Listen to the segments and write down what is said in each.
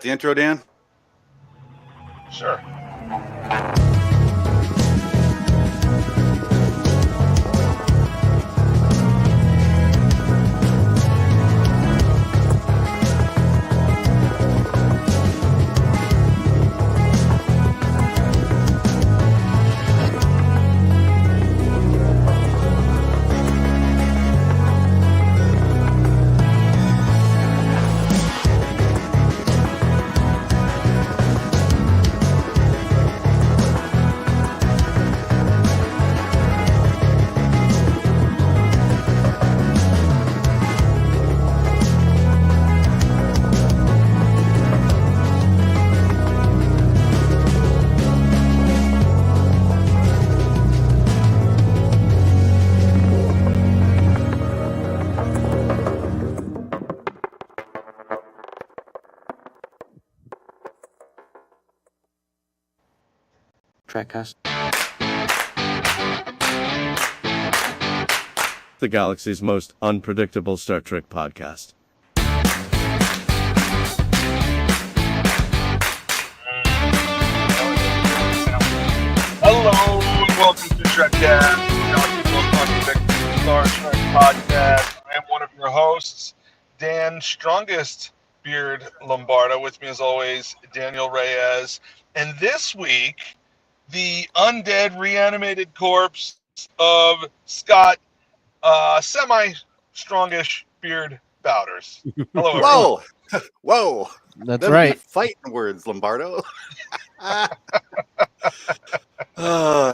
The intro, Dan? Sure. Trekcast. The galaxy's most unpredictable Star Trek podcast. Hello and welcome to Trekcast, the galaxy's most unpredictable Star Trek podcast. I am one of your hosts, Dan Strongest Beard Lombardo. With me as always, Daniel Reyes. And this week, the undead reanimated corpse of Scott semi-strongish Beard Bowders. Hello, everyone. Whoa! That's Them right. be fighting words, Lombardo.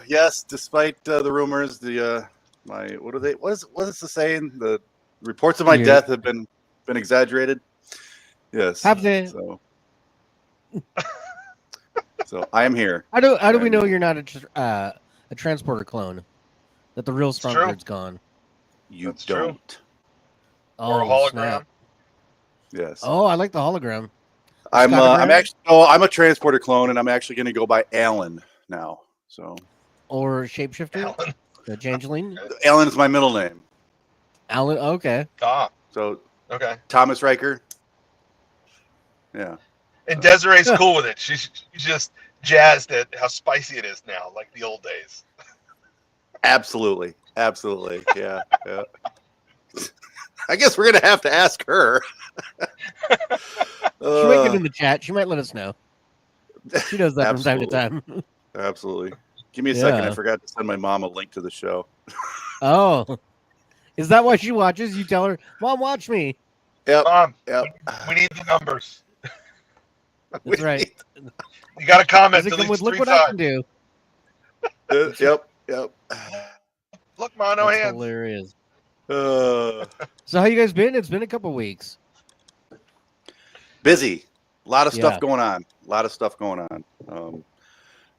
Yes, despite the rumors, what is the saying? The reports of my death have been exaggerated. Yes. So I am here. How do we know you're not a transporter clone? That the real Strongbeard's gone. That's true. Oh, Or a hologram. snap. Yes. Oh, I like the hologram. I'm a transporter clone, and I'm actually going to go by Alan now. So. Or shapeshifter. Alan. The changeling. Alan is my middle name. Alan. Okay. So. Okay. Thomas Riker. Yeah. And Desiree's cool with it. She's just jazzed at how spicy it is now, like the old days. Absolutely. Yeah. I guess we're gonna have to ask her. She might get in the chat. She might let us know. She does that from time to time. Absolutely. Give me a second. I forgot to send my mom a link to the show. Oh, is that why she watches? You tell her, "Mom, watch me." Yep. Mom, Yep. we need the numbers. That's right. You got to comment Does at it come least with, 3 look what I can times. do. Yep. Look, mono That's hands. hilarious. Uh, So how you guys been? It's been a couple weeks. busy. A lot of stuff going on.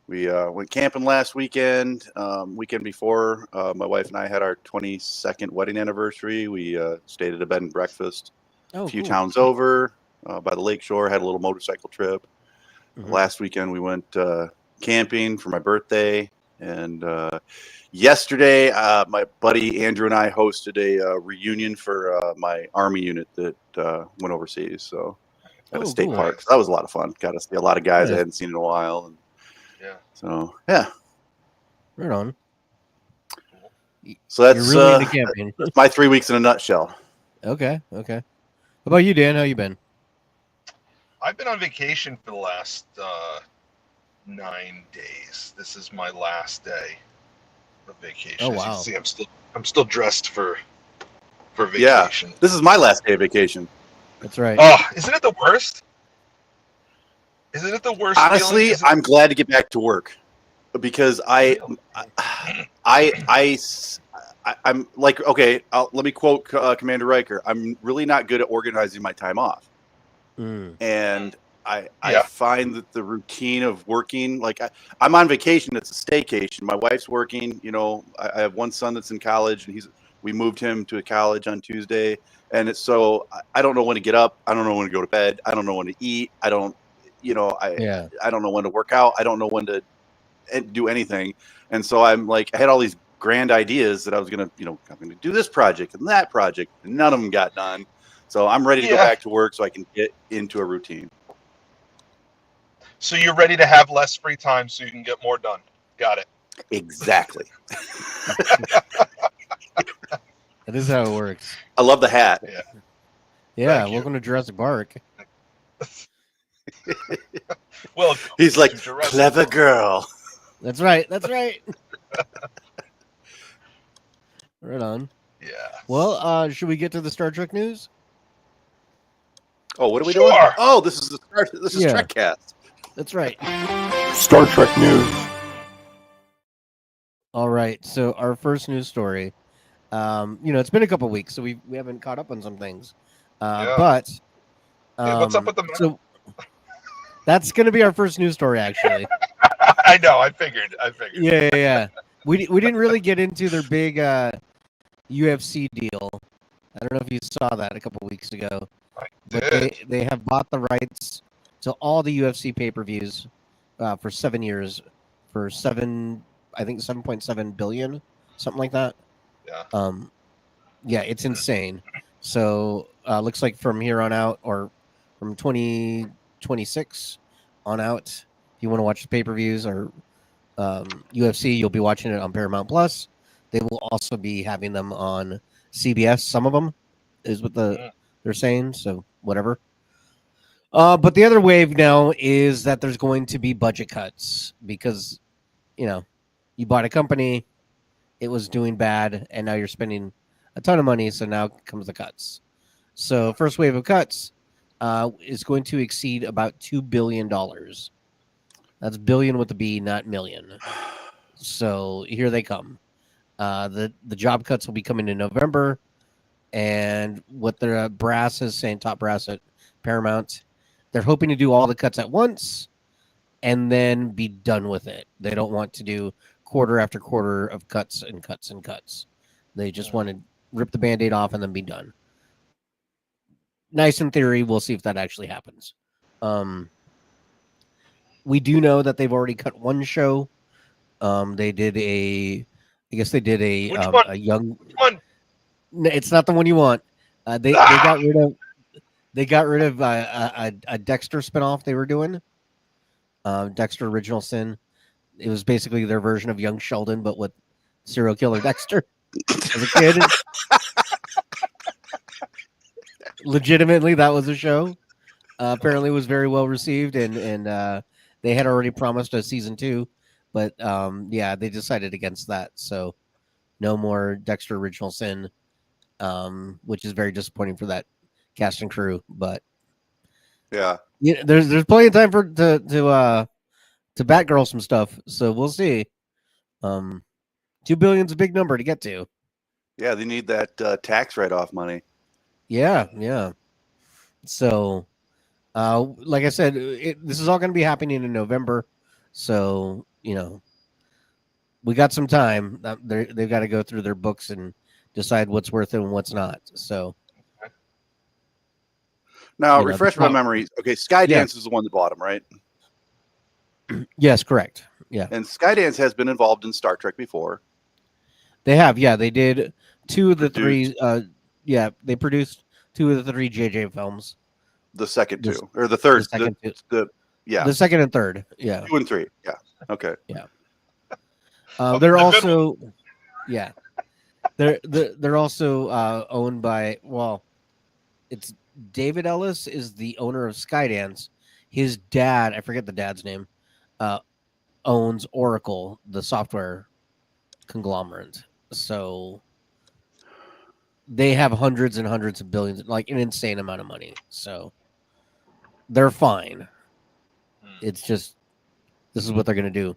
We went camping last weekend. Weekend before, my wife and I had our 22nd wedding anniversary. We stayed at a bed and breakfast a few towns over by the lakeshore. Had a little motorcycle trip. Mm-hmm. Last weekend we went camping for my birthday, and yesterday my buddy Andrew and I hosted a reunion for my Army unit that went overseas. So at a state park. So that was a lot of fun. Got to see a lot of guys I hadn't seen in a while. And, so yeah. Right on. So that's You're really into camping. That's my 3 weeks in a nutshell. Okay. How about you, Dan? How you been? I've been on vacation for the last 9 days. This is my last day of vacation. Oh, wow. As you can see, I'm still dressed for vacation. Yeah, this is my last day of vacation. That's right. Oh, isn't it the worst? Isn't it the worst? Honestly, I'm glad to get back to work because I'm like, okay, let me quote Commander Riker. I'm really not good at organizing my time off. And I find that the routine of working, like I'm on vacation, it's a staycation. My wife's working, I have one son that's in college, and we moved him to a college on Tuesday. And it's so I don't know when to get up. I don't know when to go to bed. I don't know when to eat. I don't know when to work out. I don't know when to do anything. And so I'm like, I had all these grand ideas that I was going to, I'm going to do this project and that project, and none of them got done. So I'm ready to go back to work so I can get into a routine. So you're ready to have less free time so you can get more done. Got it. Exactly. That is how it works. I love the hat. Yeah, welcome to Jurassic Park. Well, he's like, clever girl. That's right. That's right. Right on. Yeah. Well, should we get to the Star Trek news? Oh, what are we doing? Oh, this is Trekcast. That's right. Star Trek news. All right. So our first news story. It's been a couple weeks, so we haven't caught up on some things. But what's up with the? So that's going to be our first news story, actually. I know. I figured. Yeah. We didn't really get into their big UFC deal. I don't know if you saw that a couple weeks ago. But they have bought the rights to all the UFC pay-per-views for 7 years for $7.7 billion, something like that. Yeah. It's insane. So looks like from here on out, or from 2026 on out, if you want to watch the pay-per-views or UFC, you'll be watching it on Paramount Plus. They will also be having them on CBS. Some of them is what they're saying. So whatever. But the other wave now is that there's going to be budget cuts because, you bought a company, it was doing bad, and now you're spending a ton of money. So now comes the cuts. So first wave of cuts is going to exceed about $2 billion. That's billion with a B, not million. So here they come. The job cuts will be coming in November. And what their brass is saying, top brass at Paramount, they're hoping to do all the cuts at once and then be done with it. They don't want to do quarter after quarter of cuts and cuts and cuts. They just want to rip the Band-Aid off and then be done. Nice in theory. We'll see if that actually happens. We do know that they've already cut one show. They did a young. Which one? It's not the one you want. They got rid of a Dexter spinoff they were doing. Dexter Original Sin. It was basically their version of Young Sheldon, but with serial killer Dexter as a kid. Legitimately, that was a show. Apparently, it was very well received, and they had already promised a season 2, but they decided against that. So, no more Dexter Original Sin, which is very disappointing for that cast and crew. But there's plenty of time to Batgirl some stuff. So we'll see. $2 billion's a big number to get to. Yeah, they need that tax write-off money. Yeah. So, like I said, this is all going to be happening in November. So, we got some time. They've got to go through their books and decide what's worth it and what's not. So, now refresh my memory. Okay, Skydance is the one that bought them, right? Yes, correct. Yeah, and Skydance has been involved in Star Trek before. They have. Yeah, they did 2 of the 3. They produced 2 of the 3 JJ films. The second 2 or the third? The second and third. Yeah, 2 and 3. Yeah. Okay. Yeah. They're also, they're also owned by. Well, it's David Ellis is the owner of Skydance. His dad, I forget the dad's name, owns Oracle, the software conglomerate. So they have hundreds and hundreds of billions, like an insane amount of money. So they're fine. It's just, this is what they're going to do.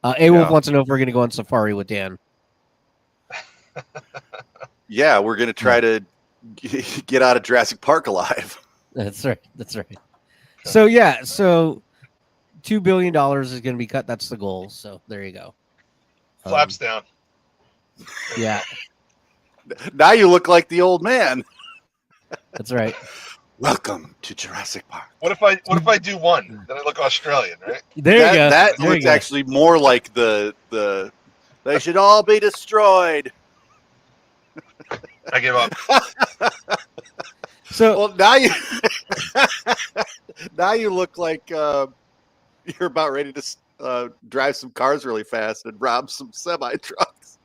A-Wolf wants to know if we're going to go on safari with Dan. Yeah, we're going to try to get out of Jurassic Park alive. That's right. So, $2 billion is going to be cut. That's the goal. So there you go. Flaps down. Yeah. Now you look like the old man. That's right. Welcome to Jurassic Park. What if I do one? Then I look Australian, right? There you go. That looks actually more like the they should all be destroyed. I give up. So well, Now you look like you're about ready to drive some cars really fast and rob some semi trucks.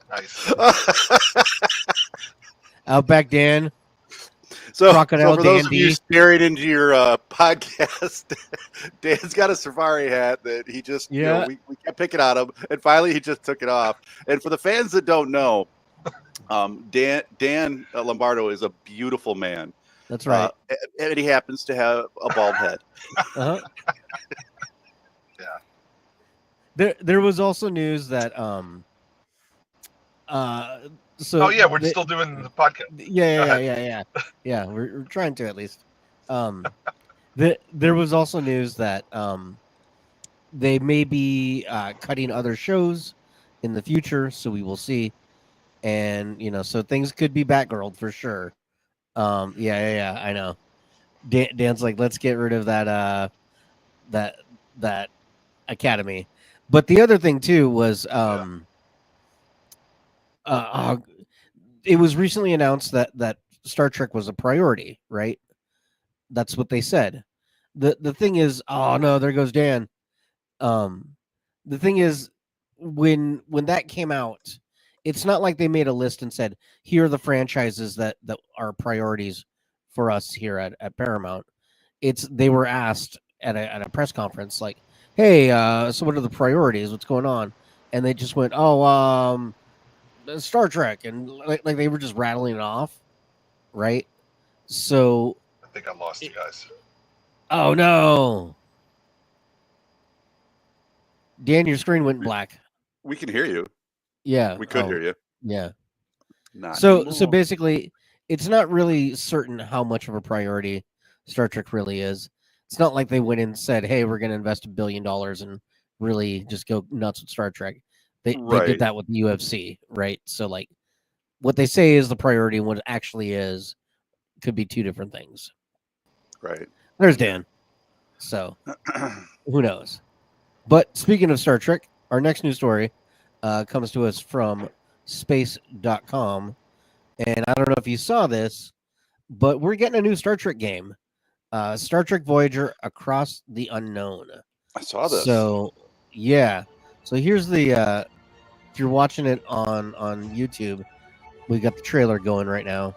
Nice. Outback Dan. So Crocodile for those of Dandy. you staring into your podcast, Dan's got a safari hat that he just, we kept picking on him, and finally he just took it off. And for the fans that don't know, Dan Lombardo is a beautiful man. That's right. And he happens to have a bald head. Uh-huh. Yeah. There was also news that so we're still doing the podcast. Yeah. We're trying to at least. There was also news that they may be cutting other shows in the future, so we will see. And so things could be Batgirl for sure. I know. Dan's like, let's get rid of that that Academy. But the other thing too was it was recently announced that Star Trek was a priority, right? That's what they said. The thing is, oh no, there goes Dan. The thing is, when that came out, it's not like they made a list and said, here are the franchises that are priorities for us here at Paramount. They were asked at a press conference, like, hey, so what are the priorities? What's going on? And they just went, Star Trek, and like they were just rattling it off, right? So I think I lost you guys. Oh no, Dan, your screen went black. We can hear you. Yeah, we could hear you. Yeah. Not so anymore. Basically, it's not really certain how much of a priority Star Trek really is. It's not like they went and said, "Hey, we're going to invest $1 billion and really just go nuts with Star Trek." They did that with the UFC, right? So, like, what they say is the priority, and what it actually is could be two different things. Right. There's Dan. So, who knows? But speaking of Star Trek, our next news story comes to us from space.com. And I don't know if you saw this, but we're getting a new Star Trek game. Star Trek Voyager Across the Unknown. I saw this. So, yeah. So here's the if you're watching it on YouTube, we got the trailer going right now.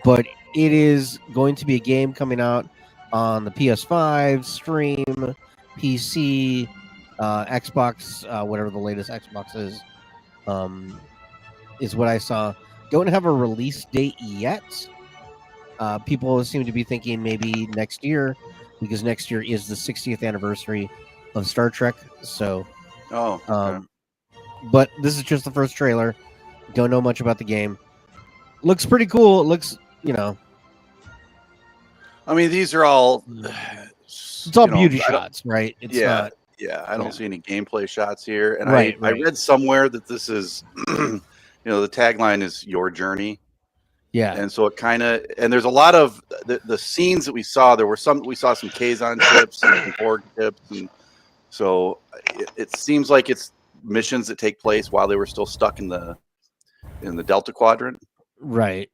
But it is going to be a game coming out on the PS5, Stream, PC, Xbox, whatever the latest Xbox is what I saw. Don't have a release date yet. People seem to be thinking maybe next year, because next year is the 60th anniversary of Star Trek. So, okay. But this is just the first trailer. Don't know much about the game. Looks pretty cool. It looks, I mean, these are all. It's all beauty shots, right? It's not. Yeah, I don't see any gameplay shots here. And right. I read somewhere that this is, the tagline is your journey. Yeah. And so it kind of, and there's a lot of the scenes that we saw. We saw some Kazon ships and Borg ships. And so it seems like it's missions that take place while they were still stuck in the Delta Quadrant. Right.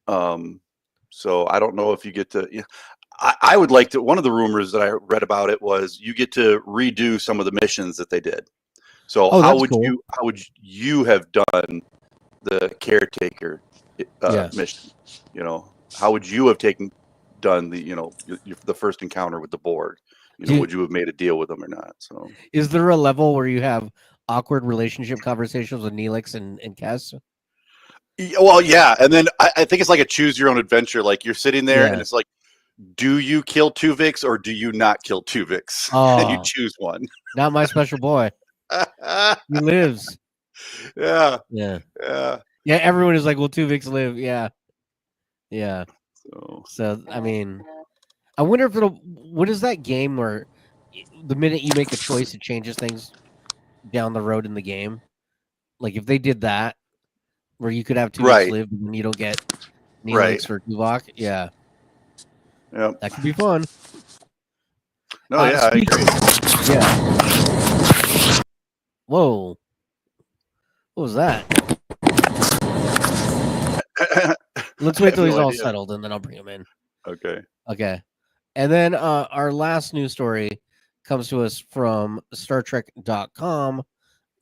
So I don't know if you get to, I would like to, one of the rumors that I read about it was you get to redo some of the missions that they did. So how would you have done the caretaker mission? How would you have done the first encounter with the Borg? Would you have made a deal with them or not? So is there a level where you have awkward relationship conversations with Neelix and Kes? Well, yeah. And then I think it's like a choose your own adventure. Like you're sitting there and it's like, do you kill Tuvix or do you not kill Tuvix? And you choose one. Not my special boy. He lives. Yeah. Yeah. Yeah. Yeah. Everyone is like, will Tuvix live? Yeah. Yeah. So I mean, I wonder if what is that game where the minute you make a choice, it changes things down the road in the game? Like if they did that, where you could have Tuvix live and you don't get Neelix or Tuvok. Yeah. Yeah. That could be fun. No, I agree. Yeah. Whoa. What was that? Let's wait till he's all settled and then I'll bring him in. Okay. Okay. And then our last news story comes to us from StarTrek.com.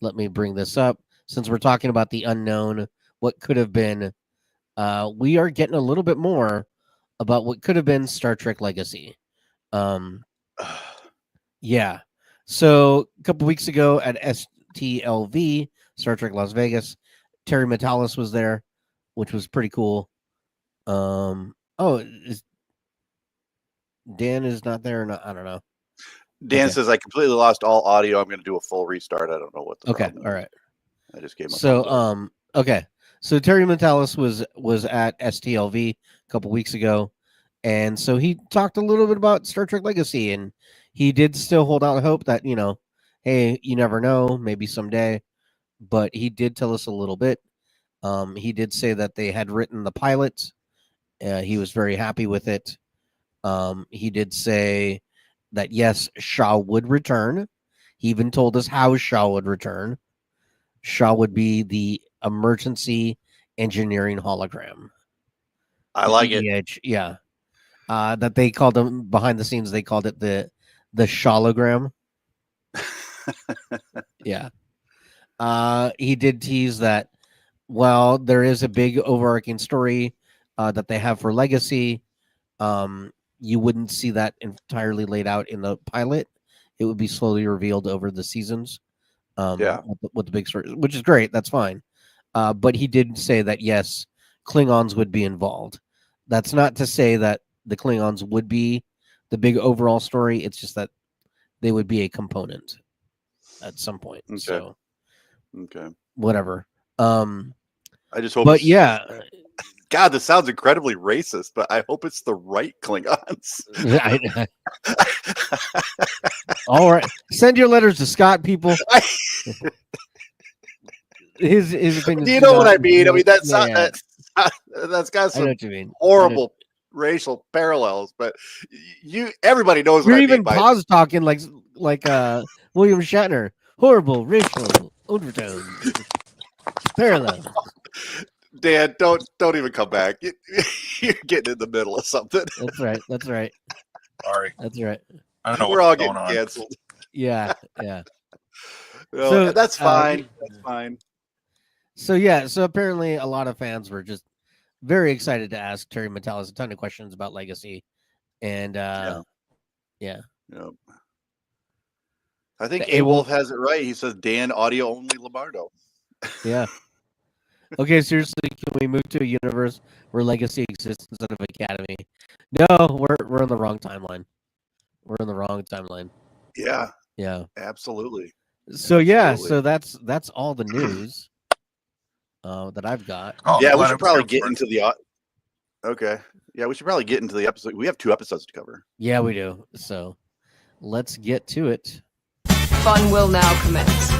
Let me bring this up. Since we're talking about the unknown, what could have been, we are getting a little bit more about what could have been Star Trek Legacy. Yeah. So a couple weeks ago at STLV, Star Trek Las Vegas, Terry Matalas was there, which was pretty cool. Dan is not there or not? I don't know. Dan Okay. says I completely lost all audio. I'm going to do a full restart. I don't know what the problem is. All right. I just gave my So okay. So Terry Matalas was at STLV a couple weeks ago, and so he talked a little bit about Star Trek Legacy, and he did still hold out hope that, hey, you never know, maybe someday. But he did tell us a little bit. He did say that they had written the pilot. He was very happy with it. He did say that yes, Shaw would return. He even told us how Shaw would return. Shaw would be the emergency engineering hologram. I like it. Yeah. That they called them behind the scenes. They called it the Shawlogram. Yeah. He did tease that. Well, there is a big overarching story that they have for Legacy. You wouldn't see that entirely laid out in the pilot. It would be slowly revealed over the seasons. With the big story, which is great. That's fine. But he did say that yes, Klingons would be involved. That's not to say that the Klingons would be the big overall story. It's just that they would be a component at some point. Okay. So, okay. Whatever. I just hope. But yeah, God, this sounds incredibly racist, but I hope it's the right Klingons. All right, send your letters to Scott, people. His opinion. Do you know what I mean? I mean that's got some horrible racial parallels, but everybody knows. We're what even I mean pause talking like William Shatner. Horrible racial overtones. Parallels. Dan, don't even come back. You're getting in the middle of something. That's right. Sorry. That's right. I don't know. We're all getting canceled. Yeah. No, so that's fine. That's fine. So yeah. So apparently, a lot of fans were just very excited to ask Terry Matalas a ton of questions about Legacy, and yeah. Yep. I think A-Wolf has it right. He says Dan audio only Lombardo. Yeah. Okay, seriously, can we move to a universe where Legacy exists instead of Academy? No, we're in the wrong timeline. We're in the wrong timeline. Yeah. Yeah. Absolutely. So yeah, so that's all the news that I've got. Yeah, we should probably get into the. Okay. Yeah, we should probably get into the episode. We have 2 episodes to cover. Yeah, we do. So let's get to it. Fun will now commence.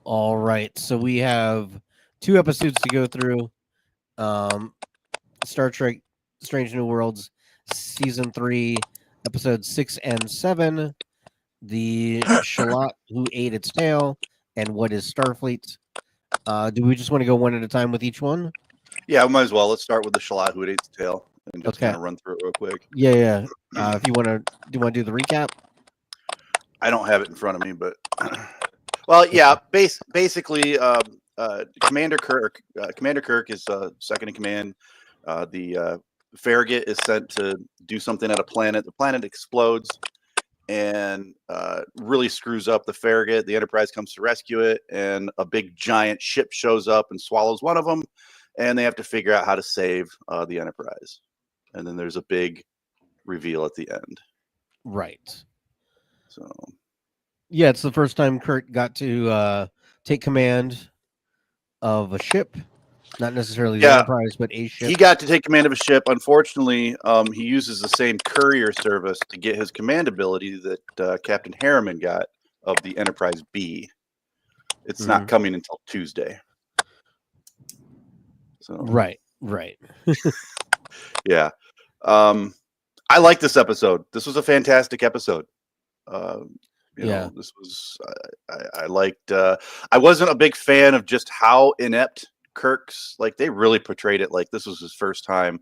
All right, so we have 2 episodes to go through. Star Trek: Strange New Worlds, season 3, episodes 6 and 7. The Sehlat who ate its tail, and what is Starfleet? Do we just want to go one at a time with each one? Yeah, we might as well. Let's start with the Sehlat who ate its tail and just kind of run through it real quick. Yeah. If you want to, do the recap? I don't have it in front of me, but well, yeah. Basically, Commander Kirk is second in command. The Farragut is sent to do something at a planet. The planet explodes and really screws up the Farragut. The Enterprise comes to rescue it, and a big giant ship shows up and swallows one of them, and they have to figure out how to save the Enterprise. And then there's a big reveal at the end. Right. So yeah, it's the first time Kurt got to take command of a ship. Not necessarily the Enterprise, but a ship. He got to take command of a ship. Unfortunately, he uses the same courier service to get his command ability that Captain Harriman got of the Enterprise B. It's not coming until Tuesday. So Right. Yeah. I like this episode. This was a fantastic episode. This was I liked. I wasn't a big fan of just how inept Kirk's, like, they really portrayed it like this was his first time.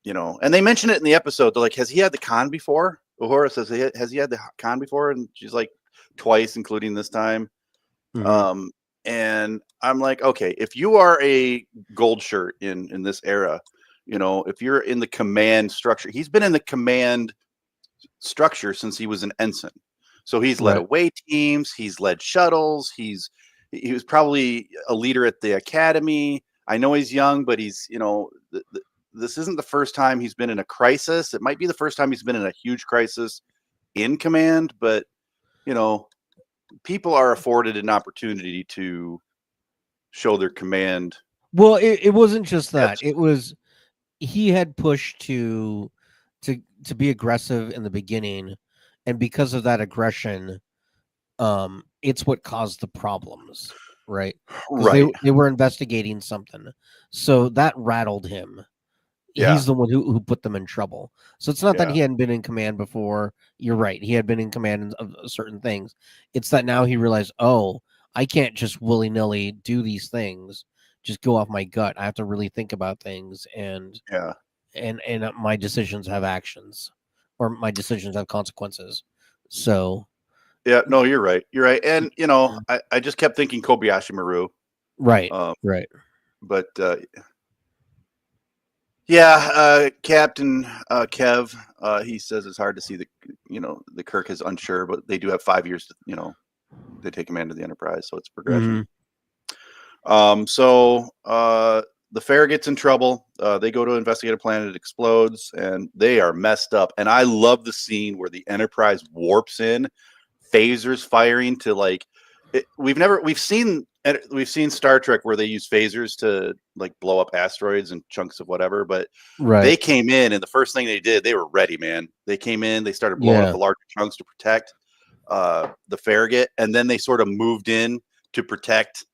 You know, and they mentioned it in the episode. They're like, has he had the con before? Uhura says, has he had the con before? And she's like, twice, including this time. And I'm like, okay, if you are a gold shirt in this era, you know, if you're in the command structure, he's been in the command structure since he was an ensign. So he's led away teams, he's led shuttles, he was probably a leader at the academy. I know he's young, but he's, you know, this isn't the first time he's been in a crisis. It might be the first time he's been in a huge crisis in command, but, you know, people are afforded an opportunity to show their command. Well, it wasn't just that. It was he had pushed to be aggressive in the beginning, and because of that aggression, it's what caused the problems, right? Right. They were investigating something, so that rattled him. Yeah. He's the one who put them in trouble. So it's not that he hadn't been in command before. You're right. He had been in command of certain things. It's that now he realized, oh, I can't just willy-nilly do these things, just go off my gut. I have to really think about things, and my decisions have actions, or my decisions have consequences. So yeah, no, you're right. You're right. And, you know, I just kept thinking Kobayashi Maru. Right. Right. But yeah, Captain Kev, he says it's hard to see the Kirk is unsure, but they do have 5 years to, you know, they take command of the Enterprise, so it's progression. So the Farragut's in trouble. They go to investigate a planet, it explodes, and they are messed up. And I love the scene where the Enterprise warps in, phasers firing to like we've seen Star Trek where they use phasers to like blow up asteroids and chunks of whatever, but they came in and the first thing they did, they were ready, man. They came in, they started blowing up the larger chunks to protect the Farragut, and then they sort of moved in to protect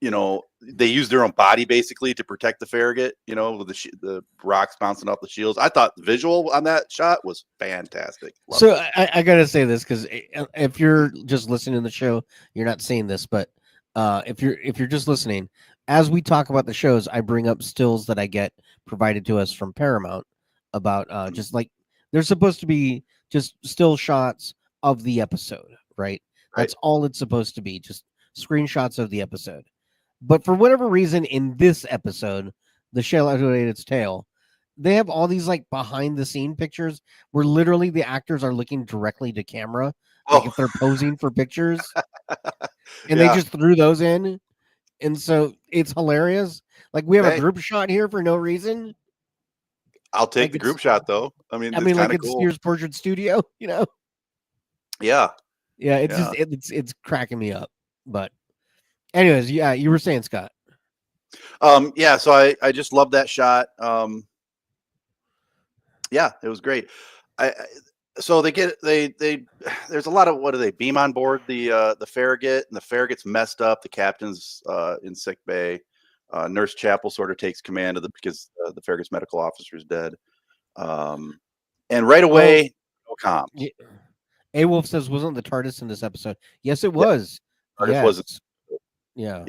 you know, they used their own body basically to protect the Farragut, you know, with the rocks bouncing off the shields. I thought the visual on that shot was fantastic. So I gotta say this, because if you're just listening to the show, you're not seeing this, but if you're just listening, as we talk about the shows, I bring up stills that I get provided to us from Paramount about just like there's supposed to be just still shots of the episode, right? That's all it's supposed to be, just screenshots of the episode. But for whatever reason, in this episode, the Sehlat who ate its tail, they have all these like behind the scene pictures where literally the actors are looking directly to camera, like if they're posing for pictures, and they just threw those in, and so it's hilarious. Like we have a group shot here for no reason. I'll take the group shot though. I mean, like it's cool. Sears Portrait Studio, you know? Yeah. It's just it's cracking me up, but. Anyways, yeah, you were saying, Scott. Yeah, so I just love that shot. Yeah, it was great. So there's a lot of, what do they beam on board the Farragut, and the Farragut's messed up. The captain's in sick bay. Nurse Chapel sort of takes command of because the Farragut's medical officer is dead. And right away, no comms. Yeah. A Wolf says, wasn't the TARDIS in this episode? Yes, it was. TARDIS wasn't. Yeah.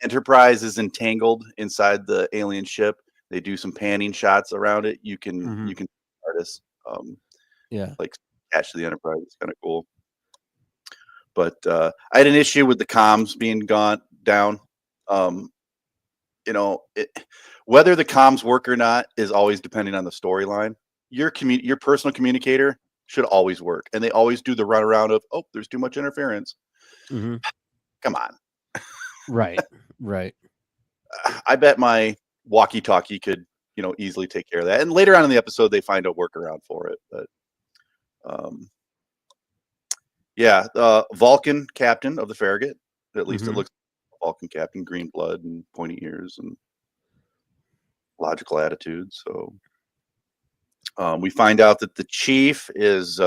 Enterprise is entangled inside the alien ship. They do some panning shots around it. You can artists like catch the Enterprise. It's kind of cool. But I had an issue with the comms being gone down. You know, whether the comms work or not is always depending on the storyline. Your personal communicator should always work, and they always do the runaround of, oh, there's too much interference. Come on. Right. I bet my walkie-talkie could, you know, easily take care of that. And later on in the episode, they find a workaround for it. But yeah, Vulcan captain of the Farragut. At least it looks like Vulcan captain, green blood and pointy ears and logical attitude. So we find out that the chief is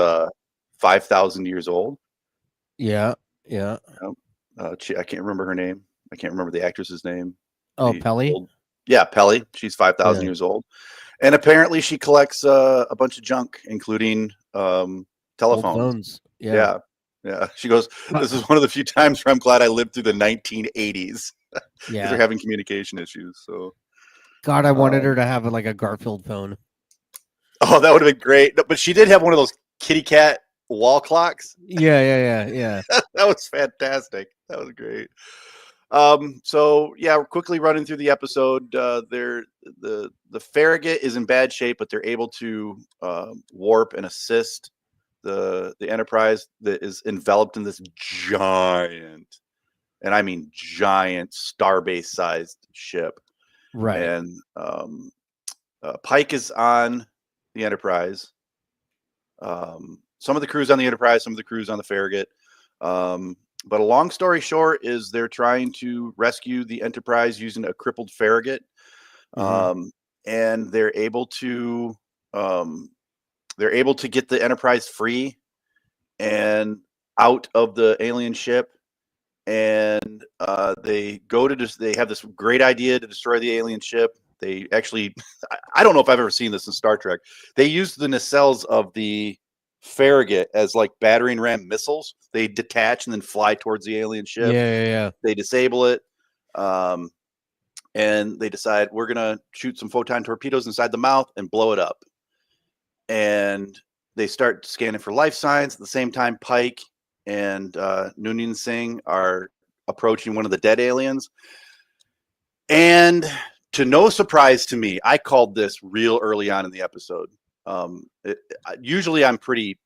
5,000 years old. Yeah. I can't remember her name. I can't remember the actress's name. Oh, Pelly? Yeah, Pelly. She's 5,000 years old. And apparently she collects a bunch of junk, including telephones. Yeah. Yeah, she goes, "This is one of the few times where I'm glad I lived through the 1980s." Yeah, they're having communication issues. So, God, I wanted her to have like a Garfield phone. oh, that would have been great. No, but she did have one of those kitty cat wall clocks. Yeah. That was fantastic. That was great. So yeah, we're quickly running through the episode. The Farragut is in bad shape, but they're able to warp and assist the Enterprise that is enveloped in this giant, and I mean giant, starbase sized ship. Right. And Pike is on the Enterprise. Some of the crew's on the Enterprise, some of the crew's on the Farragut. But a long story short is they're trying to rescue the Enterprise using a crippled Farragut, and they're able to get the Enterprise free and out of the alien ship. And they have this great idea to destroy the alien ship. They actually, I don't know if I've ever seen this in Star Trek. They used the nacelles of the Farragut as like battering ram missiles. They detach and then fly towards the alien ship. Yeah. They disable it, and they decide we're gonna shoot some photon torpedoes inside the mouth and blow it up. And they start scanning for life signs. At the same time, Pike and Noonien Singh are approaching one of the dead aliens. And to no surprise to me, I called this real early on in the episode. Usually I'm pretty,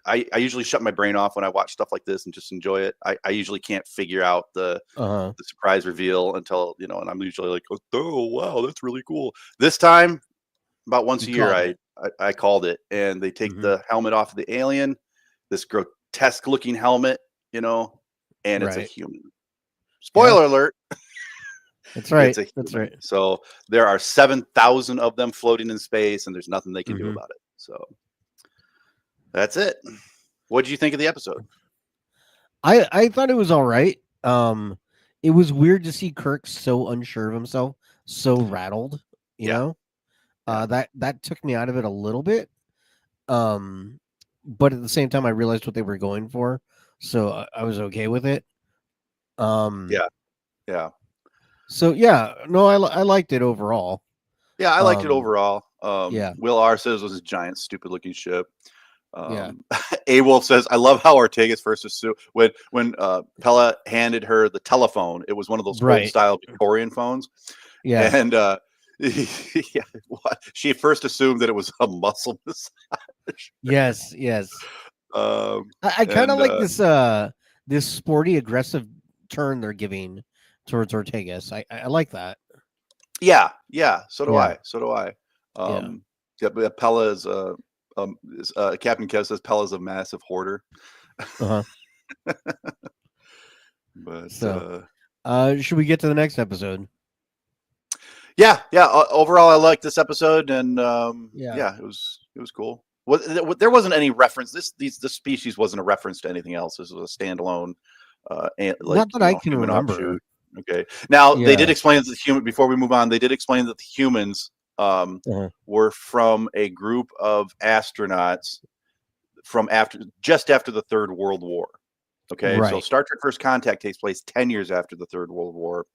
I usually shut my brain off when I watch stuff like this and just enjoy it. I usually can't figure out the surprise reveal until, and I'm usually like, oh, wow, that's really cool. This time, about once a year, I called it. And they take the helmet off of the alien, this grotesque looking helmet, and it's a human. Spoiler alert. That's right. That's right. So there are 7,000 of them floating in space, and there's nothing they can do about it. So that's it. What did you think of the episode? I thought it was all right. It was weird to see Kirk so unsure of himself, so rattled. You know, that took me out of it a little bit. But at the same time, I realized what they were going for, so I was okay with it. Yeah. So yeah, no, I liked it overall. Yeah, I liked it overall. Yeah. Will R says it was a giant, stupid-looking ship. A Wolf says, "I love how Ortega's first assumed when Pella handed her the telephone. It was one of those old-style Victorian phones. Yeah, and she first assumed that it was a muscle massage. Yes. I kind of like this sporty, aggressive turn they're giving towards Ortegas. I like that. Yeah. So do I. Pella is Captain Kev says Pella's a massive hoarder. But should we get to the next episode? Yeah. Overall, I liked this episode, and it was cool. There wasn't any reference. This species wasn't a reference to anything else. This was a standalone. Not that I can remember. Offshoot. Okay. Now they did explain that the human. Before we move on, they did explain that the humans were from a group of astronauts from just after the Third World War. Okay, so Star Trek: First Contact takes place 10 years after the Third World War.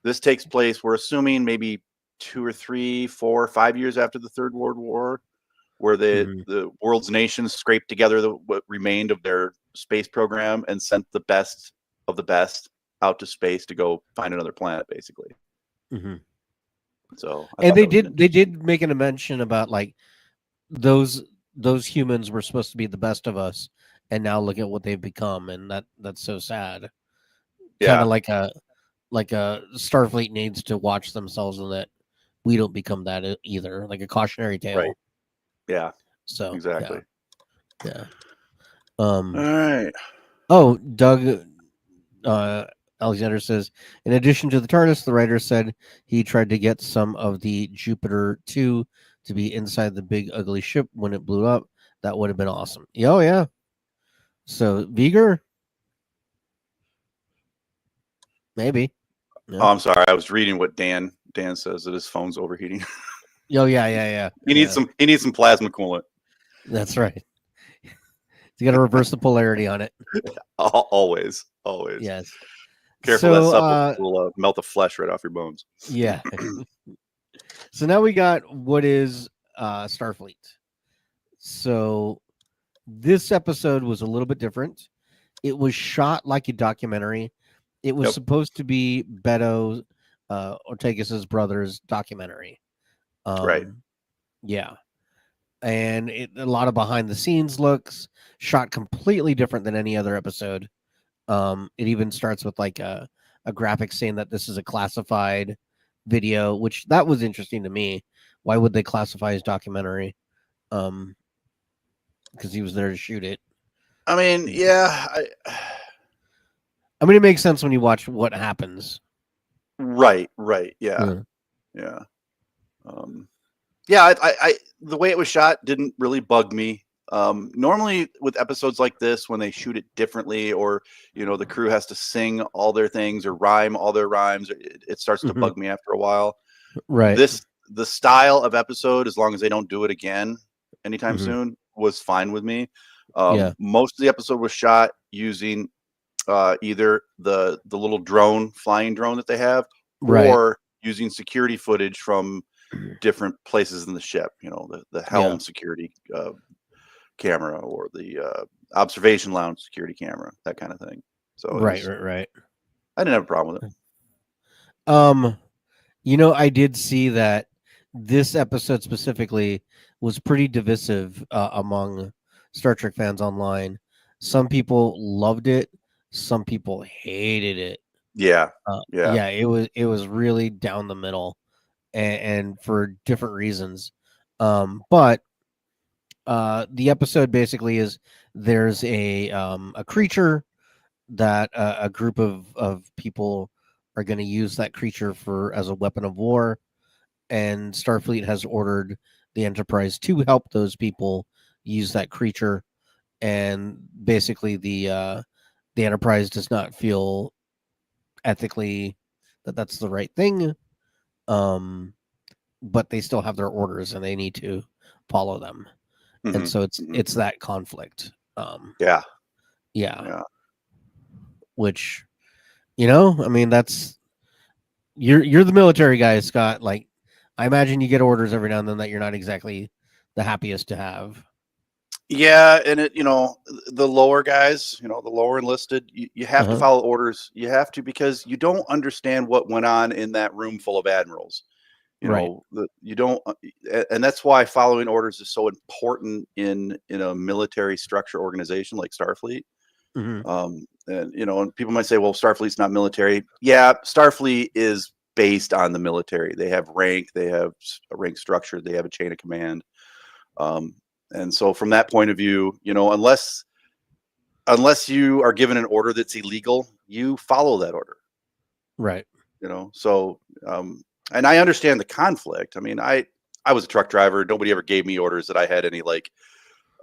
This takes place, we're assuming, maybe 2 or 3, 4, 5 years after the Third World War, where the world's nations scraped together what remained of their space program and sent the best of the best out to space to go find another planet, basically. So, and they did make a mention about like those humans were supposed to be the best of us, and now look at what they've become, and that's so sad. Kind of like a Starfleet needs to watch themselves, and that we don't become that either, like a cautionary tale. Right. Yeah. So exactly. Yeah. All right. Oh, Doug Alexander says, in addition to the TARDIS, the writer said he tried to get some of the Jupiter 2 to be inside the big ugly ship when it blew up. That would have been awesome. Oh, yeah. So, Viger? Maybe. No. Oh, I'm sorry. I was reading what Dan says that his phone's overheating. Oh, yeah. He needs some plasma coolant. That's right. You got to reverse the polarity on it. Always. Yes. Careful, that stuff will melt the flesh right off your bones. Yeah. So now we got what is Starfleet. So this episode was a little bit different. It was shot like a documentary. It was supposed to be Beto Ortegas's brother's documentary. Right. Yeah. And a lot of behind the scenes looks, shot completely different than any other episode. It even starts with like a graphic saying that this is a classified video, which that was interesting to me. Why would they classify his documentary? Because he was there to shoot it. I mean, yeah. I mean, it makes sense when you watch what happens. Right. Yeah. I the way it was shot didn't really bug me. Normally with episodes like this, when they shoot it differently, or the crew has to sing all their things or rhyme all their rhymes, it starts to bug me after a while. Right. The style of episode, as long as they don't do it again anytime soon, was fine with me. Most of the episode was shot using either the little flying drone that they have, or using security footage from different places in the ship. The helm security camera, or the observation lounge security camera, that kind of thing. So right. I didn't have a problem with it. I did see that this episode specifically was pretty divisive among Star Trek fans online. Some people loved it, some people hated it. Yeah. It was really down the middle, and for different reasons. But the episode basically is there's a creature that a group of people are going to use that creature as a weapon of war, and Starfleet has ordered the Enterprise to help those people use that creature, and basically the Enterprise does not feel ethically that that's the right thing, but they still have their orders and they need to follow them. And so it's that conflict. Which, I mean, that's you're the military guy, Scott. Like, I imagine you get orders every now and then that you're not exactly the happiest to have. Yeah, and the lower guys, the lower enlisted, you have to follow orders. You have to, because you don't understand what went on in that room full of admirals. You don't, and that's why following orders is so important in a military structure organization like Starfleet. And people might say, well, Starfleet's not military. Yeah, Starfleet is based on the military. They have rank, they have a rank structure, they have a chain of command. And so from that point of view, unless you are given an order that's illegal, you follow that order. Right. So, and I understand the conflict. I mean, I was a truck driver. Nobody ever gave me orders that I had any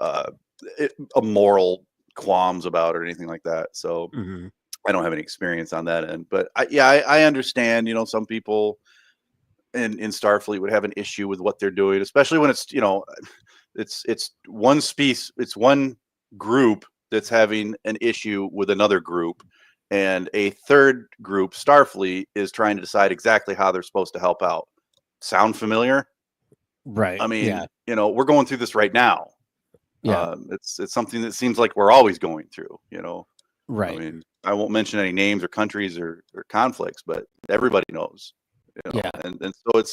a moral qualms about or anything like that. So I don't have any experience on that end, but I understand, some people in Starfleet would have an issue with what they're doing, especially when it's, it's one group that's having an issue with another group, and a third group, Starfleet, is trying to decide exactly how they're supposed to help out. Sound familiar? Right. I mean, we're going through this right now. Yeah. It's something that seems like we're always going through, Right. I mean, I won't mention any names or countries or conflicts, but everybody knows. And so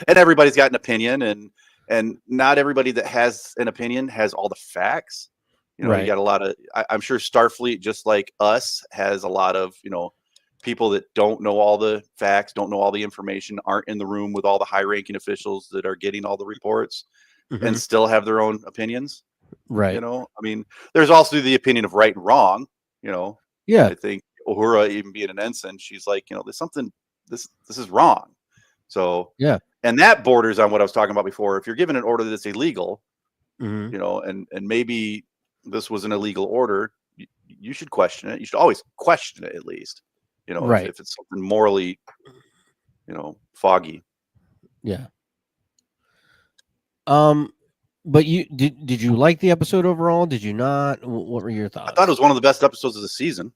and everybody's got an opinion, and not everybody that has an opinion has all the facts. You got a lot of, I'm sure Starfleet, just like us, has a lot of, people that don't know all the facts, don't know all the information, aren't in the room with all the high ranking officials that are getting all the reports, and still have their own opinions. Right. I mean, there's also the opinion of right and wrong, I think Uhura, even being an ensign, she's like, there's something, this is wrong. So, and that borders on what I was talking about before. If you're given an order that's illegal, and maybe this was an illegal order, you should question it. You should always question it, at least, if it's something morally, foggy. Yeah. But did you like the episode overall? Did you not? What were your thoughts? I thought it was one of the best episodes of the season.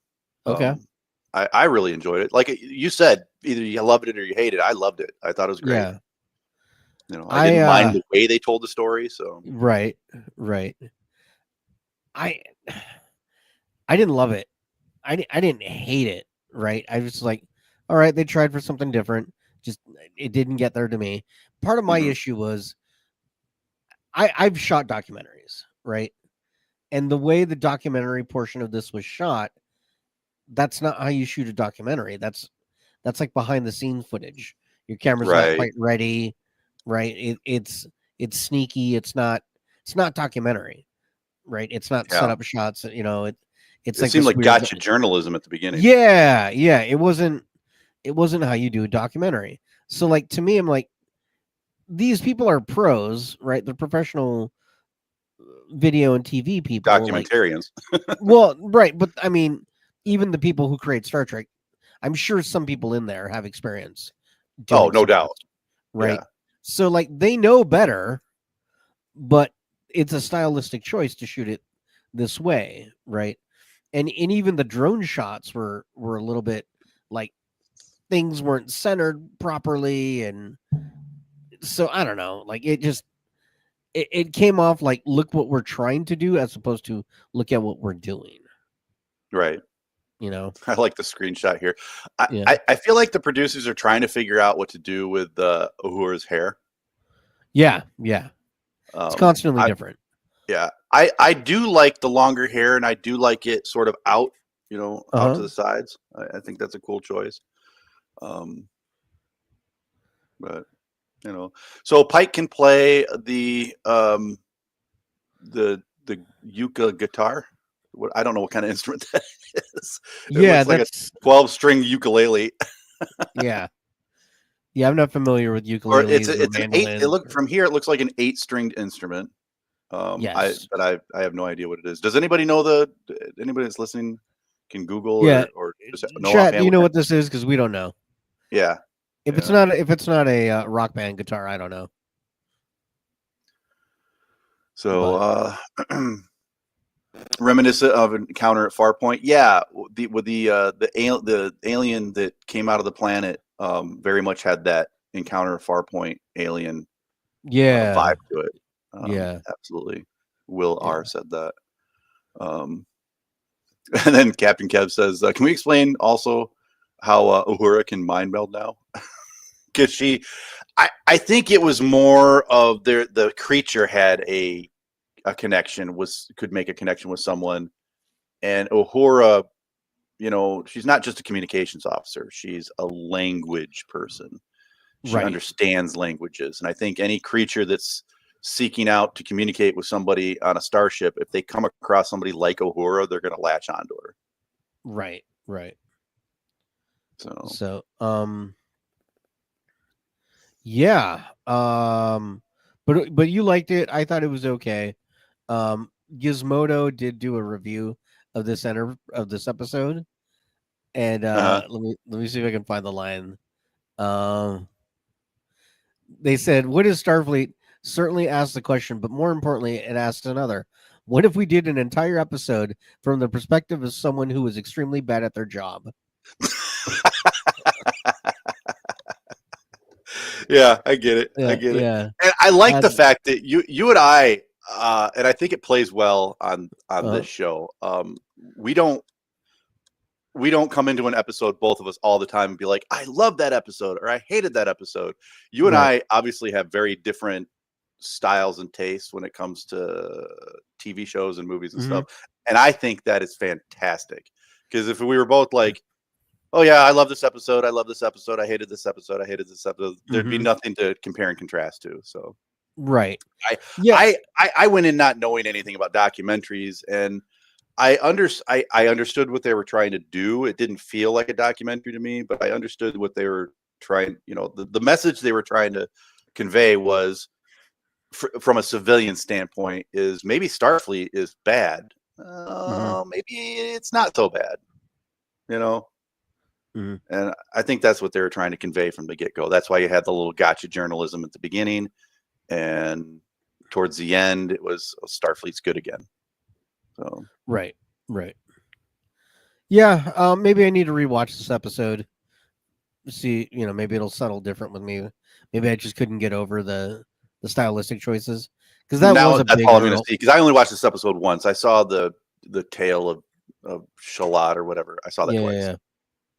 Okay. I really enjoyed it. Like you said, either you loved it or you hated it. I loved it. I thought it was great. Yeah. I didn't mind the way they told the story. So right. I didn't love it. I didn't hate it. Right. I was like, all right, they tried for something different. Just it didn't get there to me. Part of my issue was I've shot documentaries, right? And the way the documentary portion of this was shot, that's not how you shoot a documentary. That's like behind the scenes footage. Your camera's not quite ready, right? It's sneaky. It's not documentary, right? It's not set up shots. It like seemed like gotcha journalism at the beginning. Yeah. It wasn't how you do a documentary. So like to me, I'm like, these people are pros, right? They're professional video and TV people, documentarians. Well, right, but I mean, even the people who create Star Trek, I'm sure some people in there have experience. Oh, no doubt. Right. Yeah. So like they know better, but it's a stylistic choice to shoot it this way, right? And even the drone shots were a little bit like things weren't centered properly, and so I don't know, like it came off like look what we're trying to do as opposed to look at what we're doing. Right. I like the screenshot here. I feel like the producers are trying to figure out what to do with Uhura's hair. Yeah. It's constantly different. Yeah. I do like the longer hair, and I do like it sort of out, out to the sides. I think that's a cool choice. But so Pike can play the yucca guitar. I don't know what kind of instrument that is. Looks like a 12-string ukulele. Yeah, I'm not familiar with ukuleles. Or it's an 8. From here, it looks like an 8-stringed instrument. Yes, I have no idea what it is. Does anybody know anybody that's listening can Google or just know chat? Do you know what this is? Because we don't know. Yeah. If it's not a rock band guitar, I don't know. So reminiscent of an encounter at Farpoint. Yeah, the alien that came out of the planet very much had that encounter at Farpoint alien vibe to it. Absolutely. Will R said that. And then Captain Kev says, can we explain also how Uhura can mind meld now? Because I think it was more of the creature had a connection, could make a connection with someone, and Uhura, she's not just a communications officer; she's a language person. She understands languages, and I think any creature that's seeking out to communicate with somebody on a starship, if they come across somebody like Uhura, they're going to latch onto her. Right. So yeah. But you liked it. I thought it was okay. Gizmodo did do a review of this episode, and let me see if I can find the line. They said, "What is Starfleet?" Certainly asked the question, but more importantly, it asked another: what if we did an entire episode from the perspective of someone who was extremely bad at their job? Yeah, I get it. I get it. And I like the fact that you and I, and I think it plays well on this show. We don't come into an episode, both of us, all the time and be like, I love that episode or I hated that episode. You and I obviously have very different styles and tastes when it comes to TV shows and movies and stuff. And I think that is fantastic, because if we were both like, oh yeah, I love this episode, I love this episode, I hated this episode, I hated this episode, there'd be nothing to compare and contrast to. So I went in not knowing anything about documentaries, and I understood what they were trying to do. It didn't feel like a documentary to me, but I understood what they were trying, the message they were trying to convey was, from a civilian standpoint, is maybe Starfleet is bad. Maybe it's not so bad, And I think that's what they were trying to convey from the get-go. That's why you had the little gotcha journalism at the beginning, and towards the end, it was Starfleet's good again. So right. Yeah, maybe I need to rewatch this episode. See, maybe it'll settle different with me. Maybe I just couldn't get over the stylistic choices because that was a that's big all I'm going to hurdle. see, because I only watched this episode once. I saw the tale of Sehlat or whatever. I saw that twice. Yeah.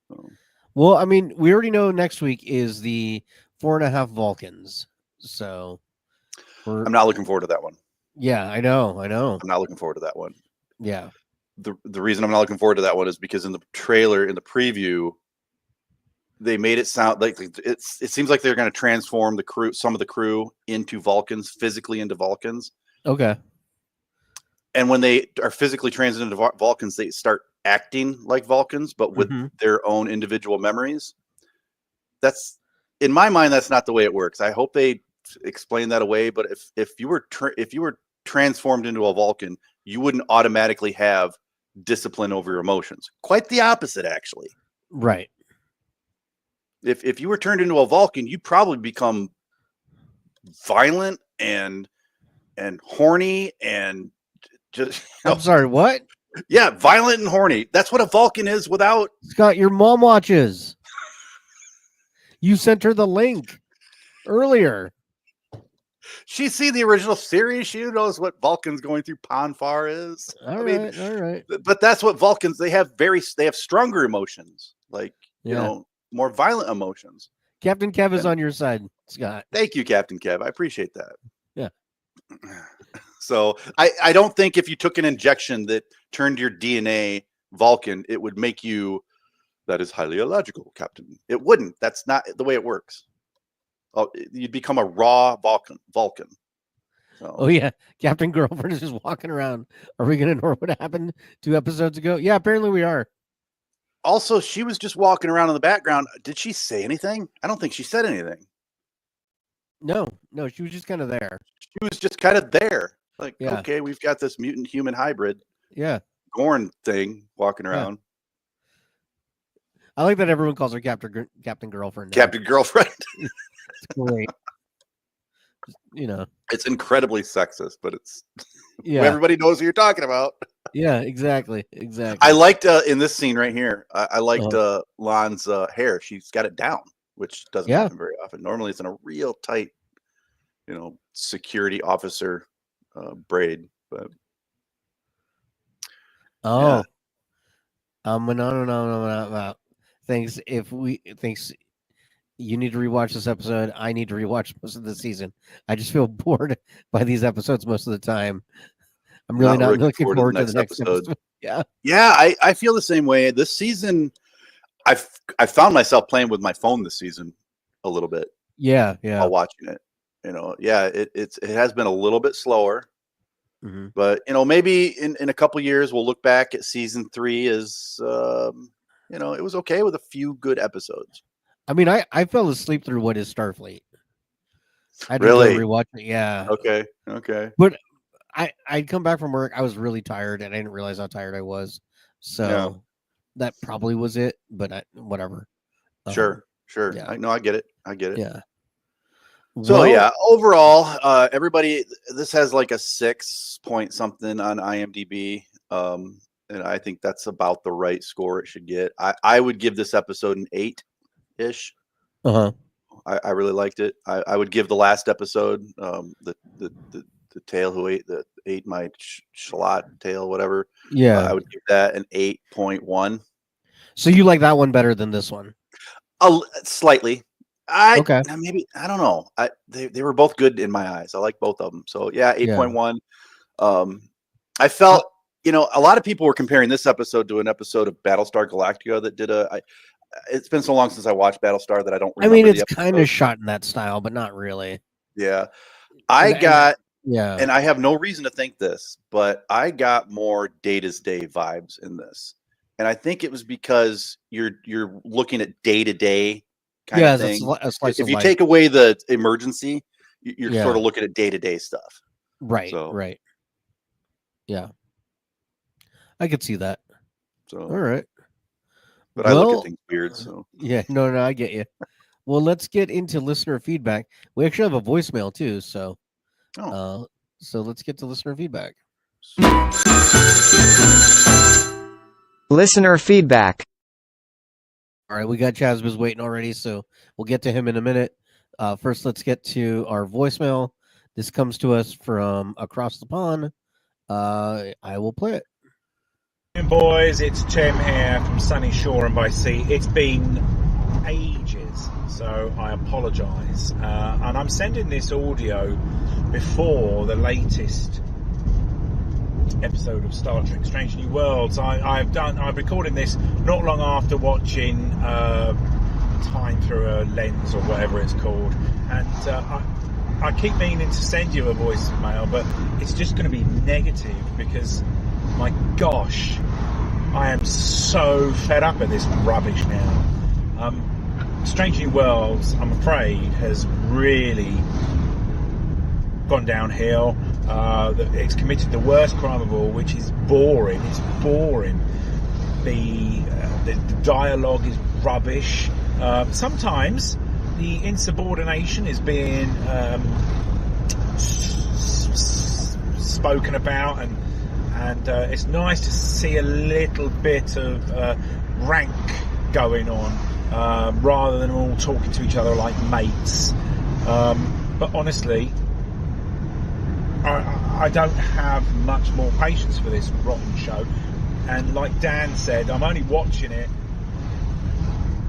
So. Well, I mean, we already know next week is the 4.5 Vulcans, so I'm not looking forward to that one. Yeah, I know. I'm not looking forward to that one. Yeah. The reason I'm not looking forward to that one is because in the trailer, in the preview, they made it sound like it seems like they're going to transform some of the crew into Vulcans, physically into Vulcans. Okay. And when they are physically transited into Vulcans, they start acting like Vulcans, but with their own individual memories. That's, in my mind, that's not the way it works. I hope they explain that away. But if you were transformed into a Vulcan, you wouldn't automatically have discipline over your emotions. Quite the opposite, actually. Right. If you were turned into a Vulcan, you'd probably become violent and horny and just. I'm sorry, what? Yeah, violent and horny. That's what a Vulcan is without. Scott, your mom watches. You sent her the link earlier. She's seen the original series. She knows what Vulcans going through Ponfar is. All right. But that's what Vulcans, they have stronger emotions, like, more violent emotions. Captain Kev is on your side, Scott. Thank you, Captain Kev. I appreciate that. Yeah. So I don't think if you took an injection that turned your DNA Vulcan, it would make you. That is highly illogical, Captain. It wouldn't. That's not the way it works. Oh, you'd become a raw Vulcan. So. Oh yeah, Captain Girlfriend is just walking around. Are we going to know what happened 2 episodes ago? Yeah, apparently we are. Also, she was just walking around in the background. Did she say anything? I don't think she said anything. No, she was just kind of there. She was just kind of there. Like, okay, we've got this mutant human hybrid. Yeah. Gorn thing walking around. Yeah. I like that everyone calls her Captain Girlfriend. Now. Captain Girlfriend. It's great. It's incredibly sexist, but it's everybody knows who you're talking about. Yeah, exactly. I liked in this scene right here. I liked Lon's hair. She's got it down, which doesn't happen very often. Normally, it's in a real tight, security officer braid. But no. Thanks. Thanks. You need to rewatch this episode. I need to rewatch most of the season. I just feel bored by these episodes most of the time. I'm really not looking forward to the next episode. Yeah. I feel the same way. This season, I found myself playing with my phone this season a little bit. Yeah. While watching it, it has been a little bit slower. Mm-hmm. But maybe in a couple years we'll look back at season 3 as it was okay with a few good episodes. I mean, I fell asleep through What Is Starfleet. I had to rewatch it. Yeah. Okay. But I'd come back from work. I was really tired, and I didn't realize how tired I was. So that probably was it. But whatever. Sure. Yeah. I get it. Yeah. So overall, everybody, this has like a 6 point something on IMDb, and I think that's about the right score it should get. I would give this episode an 8-ish. I really liked it. I would give the last episode, the tail who ate my Sehlat tail, whatever. Yeah, I would give that an 8.1. So you like that one better than this one? Slightly. Maybe I don't know. They were both good in my eyes. I like both of them. So 8.1. I felt a lot of people were comparing this episode to an episode of Battlestar Galactica that did it's been so long since I watched Battlestar that I don't remember. I mean, it's kind of shot in that style, but not really. Yeah. And I have no reason to think this, but I got more Data's Day vibes in this. And I think it was because you're looking at day-to-day kind of thing. If you take away the emergency, you're sort of looking at day-to-day stuff. Right. Right. Yeah. I could see that. So all right. But I look at things weird, so yeah, no, I get you. Well, let's get into listener feedback. We actually have a voicemail too, so So let's get to listener feedback. Listener feedback. All right, we got Chazbaz waiting already, so we'll get to him in a minute. First, let's get to our voicemail. This comes to us from across the pond. I will play it. Boys, it's Tim here from sunny Shore and by Sea. It's been ages, so I apologise. And I'm sending this audio before the latest episode of Star Trek Strange New Worlds. I'm recording this not long after watching Time Through a Lens or whatever it's called, and I keep meaning to send you a voicemail, but it's just going to be negative because, my gosh, I am so fed up of this rubbish now. Strange New Worlds, I'm afraid, has really gone downhill. It's committed the worst crime of all, which is boring. It's boring. The dialogue is rubbish. Sometimes the insubordination is being spoken about, and it's nice to see a little bit of rank going on, rather than all talking to each other like mates. But honestly, I don't have much more patience for this rotten show, and like Dan said, I'm only watching it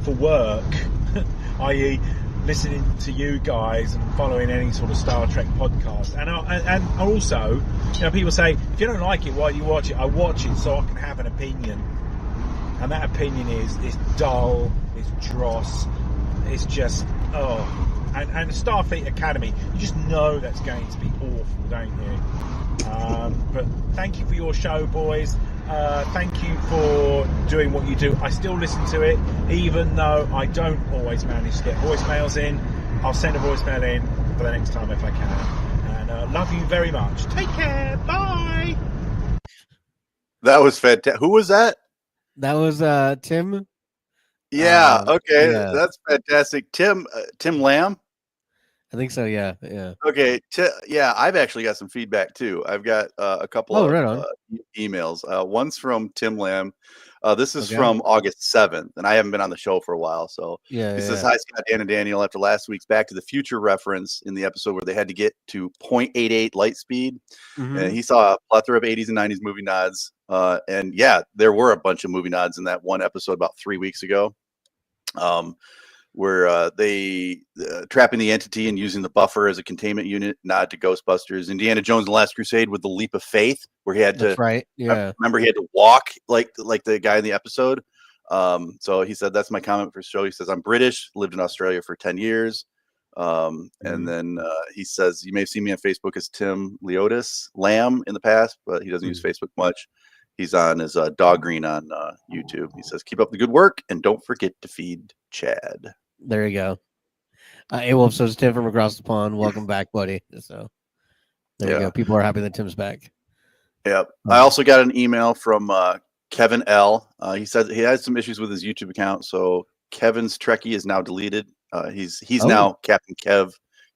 for work, i.e. listening to you guys and following any sort of Star Trek podcast. And also, people say, if you don't like it, why do you watch it? I watch it so I can have an opinion, and that opinion is dull, it's dross, it's just and Starfleet Academy, you just know that's going to be awful, don't you? But thank you for your show, boys. Thank you for doing what you do. I still listen to it, even though I don't always manage to get voicemails in. I'll send a voicemail in for the next time if I can. And love you very much. Take care. Bye. That was fantastic. Who was that? That was Tim. Yeah. Okay. Yeah. That's fantastic. Tim Lamb. I think so. Yeah. Okay. Yeah, I've actually got some feedback too. I've got a couple of right on. emails. One's from Tim Lamb. This is Okay. from August 7th, and I haven't been on the show for a while. So he says, "Hi, Scott, Dan, and Daniel. After last week's Back to the Future reference in the episode where they had to get to 0.88 light speed, and he saw a plethora of 80s and 90s movie nods. And yeah, there were a bunch of movie nods in that one episode about 3 weeks ago. Where they trapping the entity and using the buffer as a containment unit, nod to Ghostbusters, Indiana Jones and the Last Crusade with the leap of faith, where he had That's to right. Yeah. remember he had to walk like the guy in the episode. So he said, that's my comment for the show. He says, I'm British, lived in Australia for 10 years. And then he says, you may have seen me on Facebook as Tim Leotis Lamb in the past, but he doesn't use Facebook much. He's on his Dog Green on YouTube. He says, keep up the good work and don't forget to feed Chad. There you go. Hey, Wolf, so it's Tim from across the pond. Welcome back, buddy. So there you go. People are happy that Tim's back. Yep. I also got an email from Kevin L. He said he has some issues with his YouTube account, so Kevin's Trekkie is now deleted. He's now Captain Kev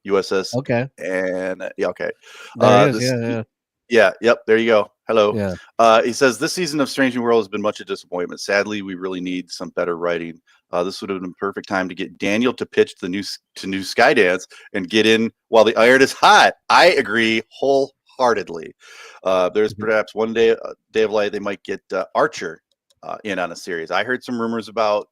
USS. Okay. And okay. There it is. Yeah. Yep. There you go. Hello. Yeah. He says this season of Strange New World has been much a disappointment. Sadly, we really need some better writing. This would have been a perfect time to get Daniel to pitch the new Skydance and get in while the iron is hot. I agree wholeheartedly. There's perhaps one day of light they might get Archer in on a series. I heard some rumors about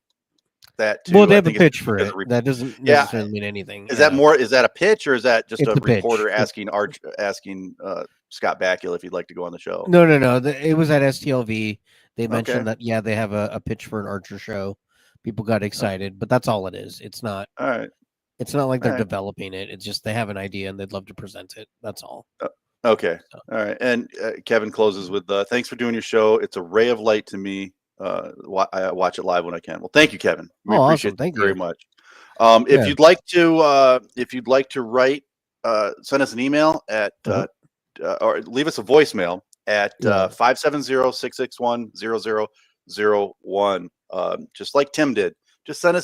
that too. Well, they have a pitch for it. That doesn't necessarily mean anything. Is that more? Is that a pitch, or is that just a reporter pitch. asking Scott Bakula if he'd like to go on the show? No. It was at STLV. They mentioned that they have a pitch for an Archer show. People got excited, but that's all it is. It's not. All right. It's not like they're developing it. It's just they have an idea and they'd love to present it. That's all. Okay. All right. And Kevin closes with, "Thanks for doing your show. It's a ray of light to me. I watch it live when I can." Well, thank you, Kevin. We appreciate it very much. If you'd like to write, send us an email at or leave us a voicemail at 570-661-0001. Just like Tim did. Just tell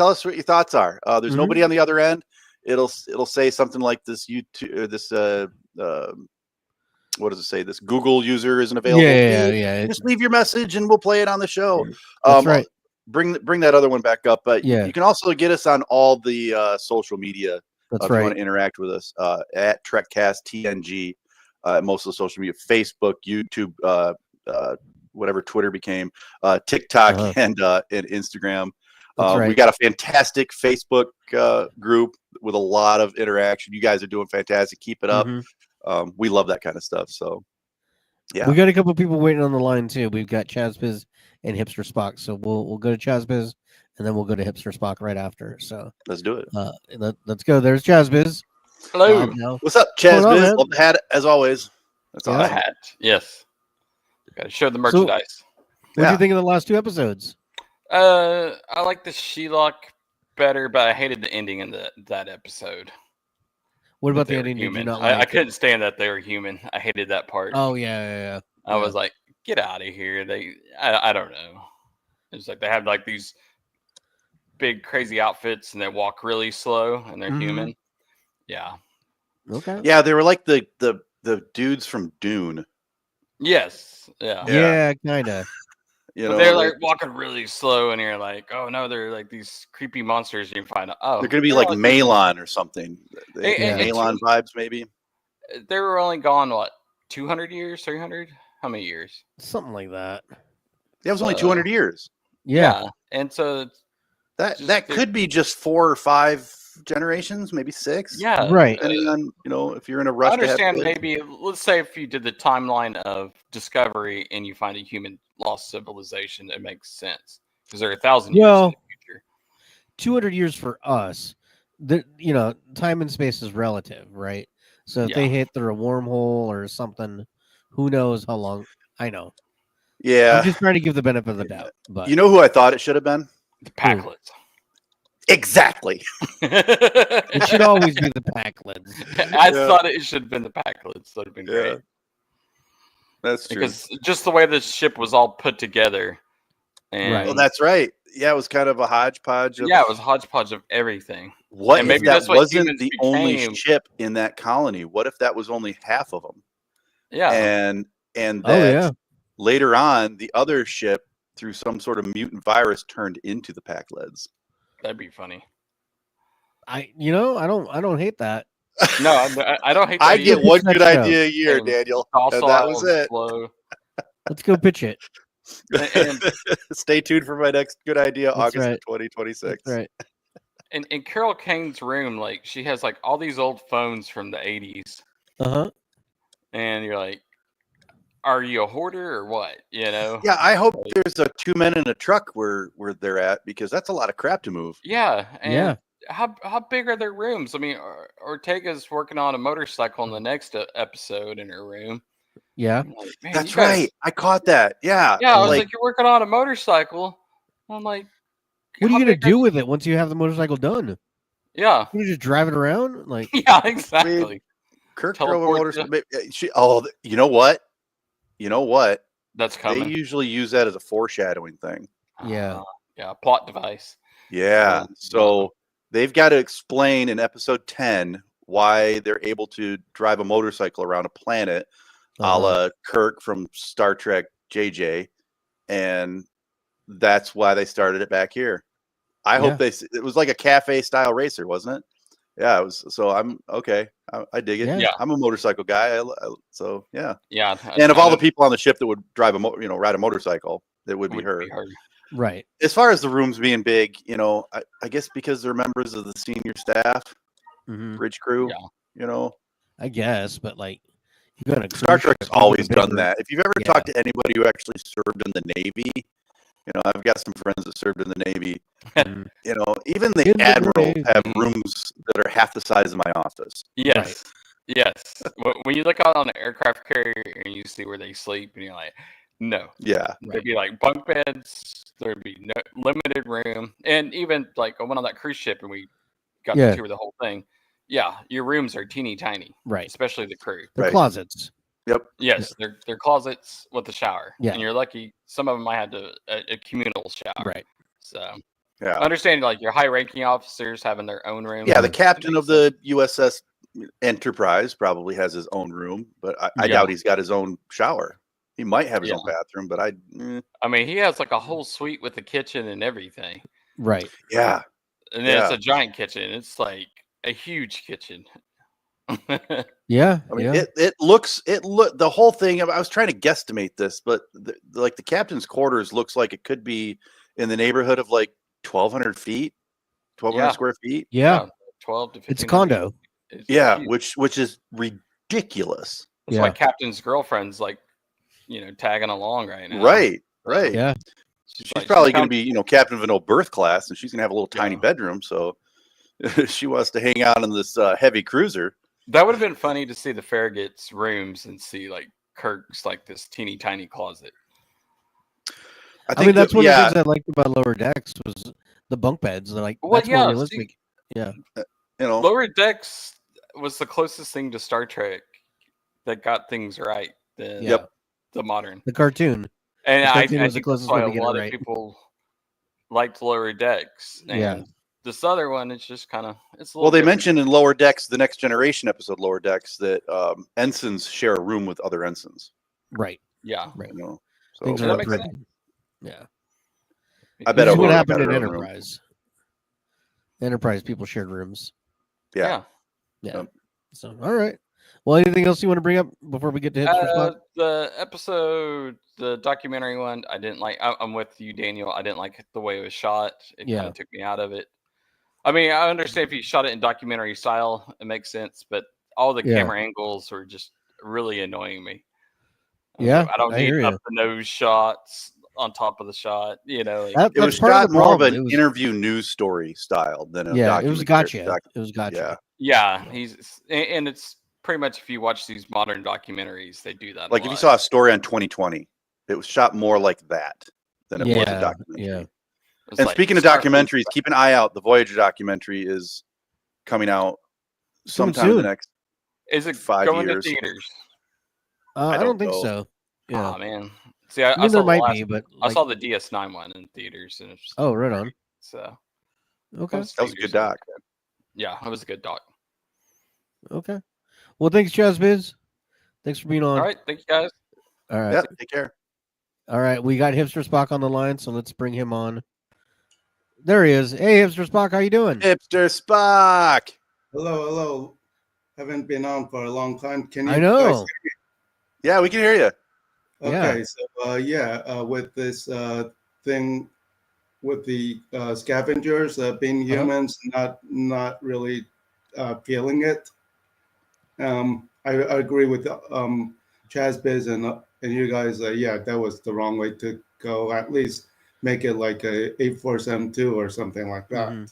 us what your thoughts are. There's nobody on the other end. It'll say something like this YouTube, this what does it say? This Google user isn't available. Yeah. Just leave your message and we'll play it on the show. That's right. Bring that other one back up. But Yeah. you can also get us on all the social media. That's if right. you want to interact with us at Trekcasttng, most of the social media, Facebook, YouTube, whatever Twitter became, TikTok, and Instagram. Right. We got a fantastic Facebook group with a lot of interaction. You guys are doing fantastic. Keep it up. We love that kind of stuff. So, yeah, we got a couple of people waiting on the line too. We've got Chazbiz and Hipster Spock. So we'll go to Chazbiz and then we'll go to Hipster Spock right after. So let's do it. Let's go. There's Chazbiz. Hello. What's up, Chazbiz? Love the hat as always. That's awesome. The hat. Yes. Got to show the merchandise. What do you think of the last 2 episodes? I like the Sehlat better, but I hated the ending in that episode. What about the ending? Did you not like? I couldn't stand that they were human. I hated that part. Oh yeah. I was like, get out of here. I don't know. It's like they have like these big crazy outfits and they walk really slow and they're human. Yeah. Okay. Yeah, they were like the dudes from Dune. Yes. Yeah. Yeah, kind of. They're like walking really slow, and you're like, "Oh no, they're like these creepy monsters." You can find out. Oh, they're gonna be like Malon or something. Malon vibes, maybe. They were only gone 200 years, 300? How many years? Something like that. Yeah, it was only 200 years. Yeah, and so that could be just 4 or 5 generations, maybe 6. Yeah, right. Depending on, if you're in a rush. I understand. Maybe let's say if you did the timeline of Discovery and you find a human lost civilization, it makes sense because they're 1,000 years in the future. 200 years for us. Time and space is relative, right? So if they hit through a wormhole or something, who knows how long? I know. Yeah, I'm just trying to give the benefit of the doubt. But you know who I thought it should have been? The Packlets. Exactly. It should always be the Packlets. I thought it should have been the Packlets. That would have been great. That's true. Because just the way the ship was all put together. And Well, that's right. Yeah, it was kind of a hodgepodge. It was a hodgepodge of everything. What and if maybe that that's what wasn't the became. only ship in that colony? What if that was only half of them? Yeah. And that later on, the other ship, through some sort of mutant virus, turned into the Packlets. That'd be funny. I don't hate that. No, I don't hate that. I get one good idea a year, And Daniel. And that was it. Slow. Let's go pitch it. And stay tuned for my next good idea, That's August right. of 2026. That's right. in Carol Kane's room, like she has like all these old phones from the 80s. And you're like, are you a hoarder or what? Yeah, I hope there's a 2 men in a truck where they're at, because that's a lot of crap to move. Yeah. And how big are their rooms? I mean, Ortega's working on a motorcycle in the next episode in her room. Yeah. Like, man, that's right. I caught that. Yeah. Yeah, I was like, you're working on a motorcycle. I'm like, what are you gonna do with it once you have the motorcycle done? Yeah. You just drive it around? Like, yeah, exactly. I mean, Kirk drove a motorcycle. You know what? That's coming. They usually use that as a foreshadowing thing. Yeah. Yeah, plot device. Yeah. So they've got to explain in episode 10 why they're able to drive a motorcycle around a planet, a la Kirk from Star Trek JJ, and that's why they started it back here. I hope it was like a cafe style racer, wasn't it? Yeah, it was. So I'm okay. I dig it. Yeah. I'm a motorcycle guy. So yeah. Yeah. And of all the people on the ship that would drive ride a motorcycle, it would be her. Right. As far as the rooms being big, I guess because they're members of the senior staff, bridge crew. Yeah. I guess, but like, you got Star Trek's always done that. If you've ever talked to anybody who actually served in the Navy, I've got some friends that served in the Navy. Even the admirals have rooms that are half the size of my office. Yes. Right. Yes. When you look out on an aircraft carrier and you see where they sleep, and you're like, no. Yeah. There'd be like bunk beds. There'd be no limited room. And even like I went on that cruise ship and we got to tour the whole thing. Yeah. Your rooms are teeny tiny. Right. Especially the crew. They're closets. Yep. Yes. They're closets with a shower. Yeah. And you're lucky. Some of them might have a communal shower. Right. So. Yeah. I understand like your high ranking officers having their own room. Yeah. The captain of the USS, Enterprise probably has his own room, but I doubt he's got his own shower. He might have his own bathroom, but I mean, he has like a whole suite with a kitchen and everything. Right. Yeah. And then it's a giant kitchen. It's like a huge kitchen. Yeah. I mean, it looks the whole thing. I was trying to guesstimate this, but the captain's quarters looks like it could be in the neighborhood of like 1,200 feet, 1,200 square feet. Yeah. 12 to 15. It's a condo. Yeah, which is ridiculous. It's like captain's girlfriend's like, tagging along right now. Right. Yeah. She's probably going to be, captain of an old birth class, and she's going to have a little tiny bedroom. So she wants to hang out in this heavy cruiser. That would have been funny to see the Farragut's rooms and see like Kirk's like this teeny tiny closet. I mean, that's one of the things I liked about Lower Decks was the bunk beds. They're like, that's more realistic. Lower Decks was the closest thing to Star Trek that got things right. The modern. The cartoon. And the cartoon was the closest why one to get a lot it of right. people liked Lower Decks. And this other one, it's just kind of Well, they mentioned in Lower Decks, the Next Generation episode, Lower Decks, that ensigns share a room with other ensigns. Right. Yeah. Right. So things are improving. Yeah. I bet what happened in Enterprise. Enterprise people shared rooms. Yeah. So, all right. Well, anything else you want to bring up before we get to Hipster Spock? The episode, the documentary one, I didn't like. I'm with you, Daniel. I didn't like the way it was shot. It kind of took me out of it. I mean, I understand if you shot it in documentary style, it makes sense, but all the camera angles were just really annoying me. I don't need up the nose shots on top of the shot. It was shot more of an interview news story style than a documentary. It was gotcha. It was gotcha. Yeah, and it's pretty much if you watch these modern documentaries, they do that. Like if you saw a story on 2020, it was shot more like that than it was a documentary. Yeah. And speaking of documentaries, keep an eye out. The Voyager documentary is coming out sometime in the next 5 going years. To theaters? I don't think so. Yeah. Oh man. See, I mean, saw there might be, but I saw the DS9 one in theaters, and it's right on. So okay, that was a good doc. Yeah, it was a good doc. Okay. Well, thanks, Chazbiz. Thanks for being on. All right, thank you guys. All right. Yeah, take care. All right, we got Hipster Spock on the line, so let's bring him on. There he is. Hey, Hipster Spock, how you doing? Hipster Spock. Hello. Haven't been on for a long time. Can you? I know. Guys hear me? Yeah, we can hear you. Okay, so with this thing with the scavengers being humans, not really feeling it. I agree with Chazbiz and you guys. That was the wrong way to go. At least make it like a 8472 or something like that,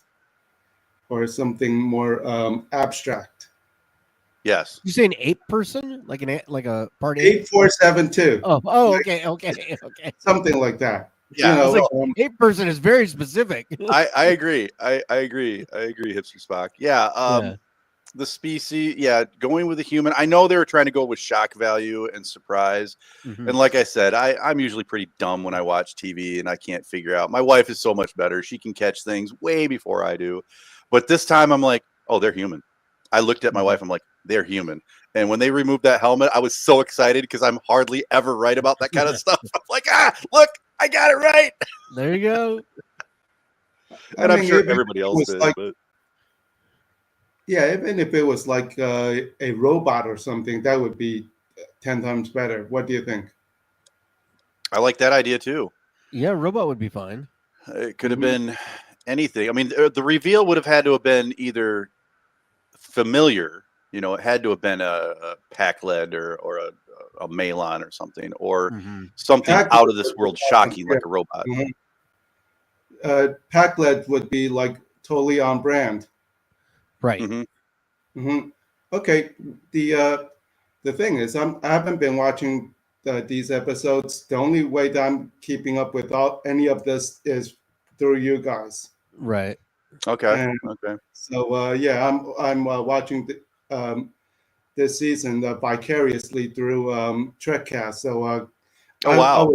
or something more abstract. Yes. You say an 8-person, like a part 8472. Oh, okay. Something like that. Yeah, 8-person is very specific. I agree. I agree, Hipster Spock. Yeah. The species, going with the human. I know they were trying to go with shock value and surprise. And like I said, I'm usually pretty dumb when I watch TV and I can't figure out. My wife is so much better. She can catch things way before I do. But this time I'm like, oh, they're human. I looked at my wife. I'm like, they're human. And when they removed that helmet, I was so excited because I'm hardly ever right about that kind of stuff. I'm like, look, I got it right. There you go. And I'm sure everybody else did. But... Yeah, even if it was like a robot or something, that would be 10 times better. What do you think? I like that idea too. Yeah, robot would be fine. It could have been anything. I mean, the reveal would have had to have been either familiar, it had to have been a Pac-Led or a Malon or something, or something out of this world shocking like a robot. Pac-Led would be like totally on brand. Right. Okay. The thing is, I haven't been watching these episodes. The only way that I'm keeping up with any of this is through you guys. Right. Okay. So I'm watching this season vicariously through Trekcast. So wow.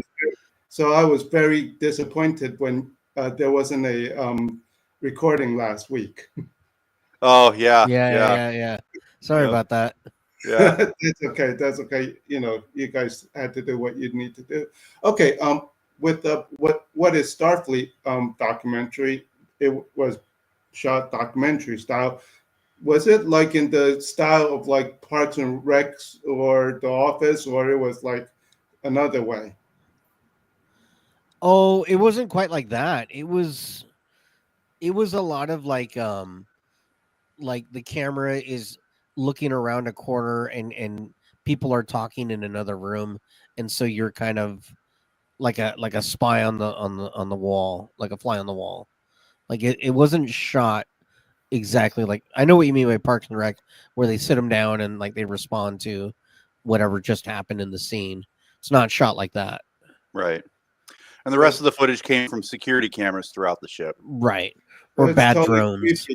I was very disappointed when there wasn't a recording last week. Oh yeah. Sorry about that. Yeah. That's okay. That's okay. You guys had to do what you need to do. Okay. With the what is Starfleet documentary? It was shot documentary style. Was it like in the style of like Parks and Recs or The Office, or it was like another way? Oh, it wasn't quite like that. It was a lot of like the camera is looking around a corner and people are talking in another room, and so you're kind of like a spy on the wall, like a fly on the wall. Like it wasn't shot exactly like, I know what you mean by Parks and Rec, where they sit them down and like they respond to whatever just happened in the scene. It's not shot like that. Right. And the rest of the footage came from security cameras throughout the ship. Right. Or bad drones.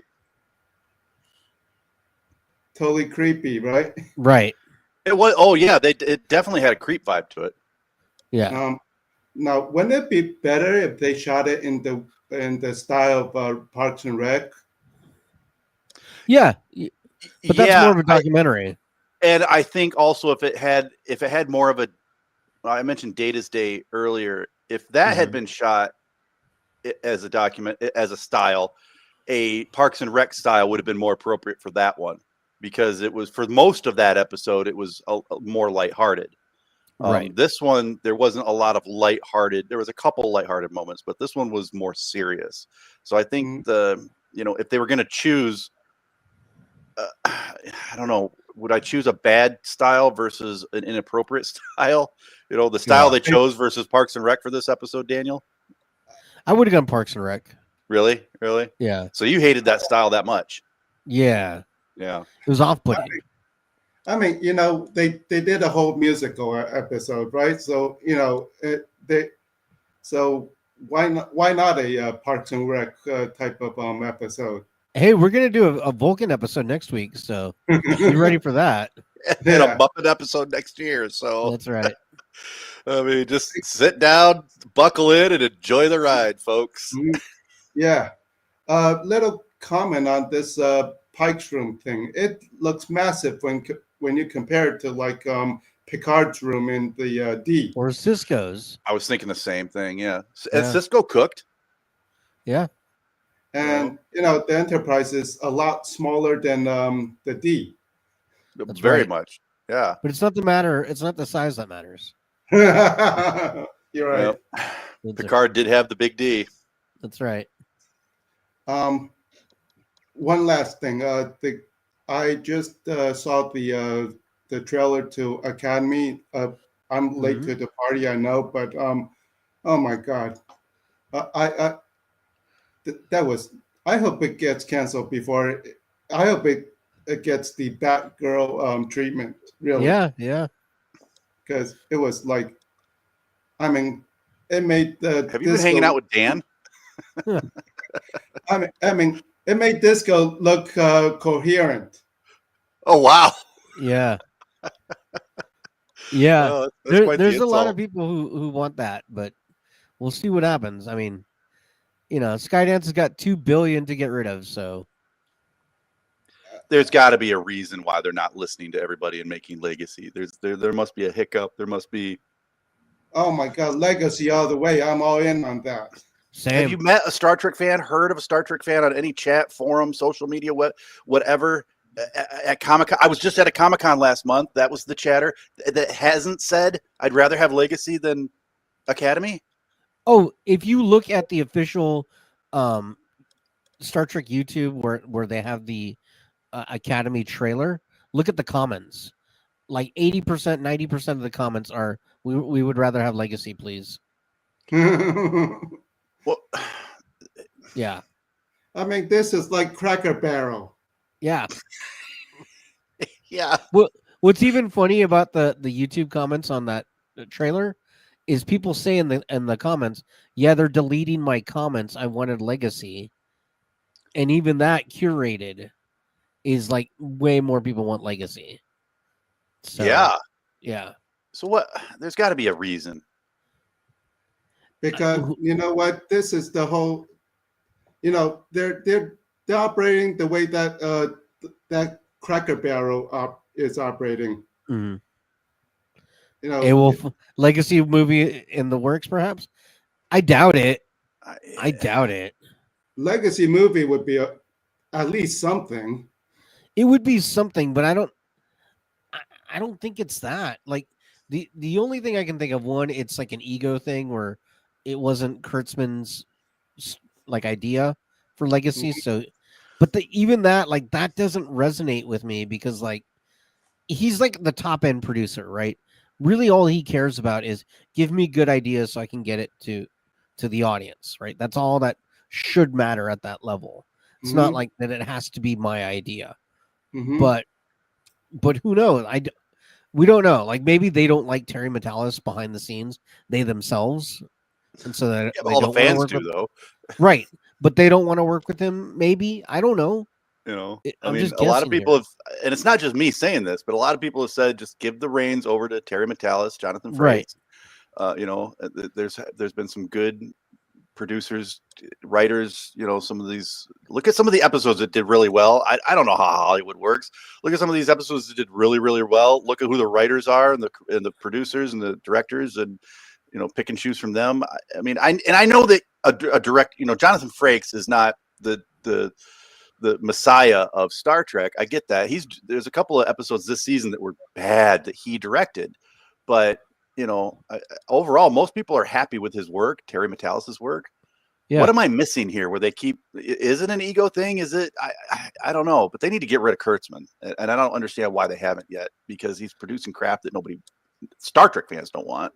Totally creepy, right? Right. It was. Oh yeah, it definitely had a creep vibe to it. Yeah. Now, wouldn't it be better if they shot it in the style of Parks and Rec? Yeah, but that's more of a documentary. And I think also if it had more of a, I mentioned Data's Day earlier. If that had been shot as a document, as a style, a Parks and Rec style would have been more appropriate for that one, because it was, for most of that episode, it was a more lighthearted. Right. This one, there wasn't a lot of lighthearted. There was a couple lighthearted moments, but this one was more serious. So I think if they were going to choose, I don't know, would I choose a bad style versus an inappropriate style? The style they chose versus Parks and Rec for this episode, Daniel? I would have gone Parks and Rec. Really? Yeah. So you hated that style that much? Yeah. Yeah. It was off-putting. I mean, they did a whole musical episode, right? So, so why not a Parks and Rec type of episode? Hey, we're gonna do a Vulcan episode next week, so be ready for that. And a Muppet episode next year. So that's right. I mean, just sit down, buckle in, and enjoy the ride, folks. Yeah. Little comment on this Pike's room thing. It looks massive when you compare it to like Picard's room in the D. Or Cisco's. I was thinking the same thing, yeah. And Cisco cooked. Yeah. And, the Enterprise is a lot smaller than the D. That's very much, yeah. But it's not the matter. It's not the size that matters. You're right. Yep. Picard did have the big D. That's right. One last thing. I just saw the trailer to Academy. I'm late to the party, I know, but oh my God, I hope it gets canceled before. I hope it gets the Batgirl treatment. Really. Yeah. Because it was like, I mean, it made the. Have you been hanging out with Dan? I mean, it made Disco look coherent. Oh wow! Yeah, yeah. Oh, there's a lot of people who want that, but we'll see what happens. I mean, Skydance has got $2 billion to get rid of, so there's got to be a reason why they're not listening to everybody and making Legacy. There must be a hiccup. There must be. Oh my God, Legacy all the way! I'm all in on that. Same. Have you met a Star Trek fan? Heard of a Star Trek fan on any chat, forum, social media, whatever? At Comic-Con, I was just at a Comic-Con last month. That was the chatter that hasn't said I'd rather have Legacy than Academy. Oh, if you look at the official Star Trek YouTube where they have the Academy trailer, look at the comments. Like 80%, 90% of the comments are, we would rather have Legacy, please. Well, yeah. I mean, this is like Cracker Barrel. Yeah. Yeah. What's even funny about the YouTube comments on that trailer is people say in the comments, yeah, they're deleting my comments. I wanted Legacy. And even that curated is like way more people want Legacy. So, yeah. So what? There's got to be a reason. Because you know what? This is the whole. They're operating the way that that Cracker Barrel is operating. Mm-hmm. You know, A Wolf Legacy movie in the works, perhaps. I doubt it. I doubt it. Legacy movie would be at least something. It would be something, but I don't think it's that. Like the only thing I can think of, one, it's like an ego thing where it wasn't Kurtzman's like idea for Legacy. So, but even that, like, that doesn't resonate with me because like he's like the top end producer, right? Really, all he cares about is give me good ideas so I can get it to the audience, right? That's all that should matter at that level. It's not like that it has to be my idea. But who knows? We don't know. Like, maybe they don't like Terry Matalas behind the scenes, they themselves, and so that they all don't the fans work do, with, though. right? But they don't want to work with him. Maybe, I don't know. You know, I'm I mean, just a lot of guessing people here. have, and it's not just me saying this, but a lot of people have said just give the reins over to Terry Matalas, Jonathan Frakes. Right. You know, there's been some good producers, writers. You know, some of these. Look at some of the episodes that did really well. I don't know how Hollywood works. Look at some of these episodes that did really, really well. Look at who the writers are and the producers and the directors, and you know, pick and choose from them. I mean, I know that a direct, you know, Jonathan Frakes is not the messiah of Star Trek. I get that. There's a couple of episodes this season that were bad that he directed, but you know, overall, most people are happy with his work, Terry Matalas's work. Yeah. What am I missing here? Where they keep? Is it an ego thing? Is it? I don't know. But they need to get rid of Kurtzman, and I don't understand why they haven't yet, because he's producing crap that Star Trek fans don't want.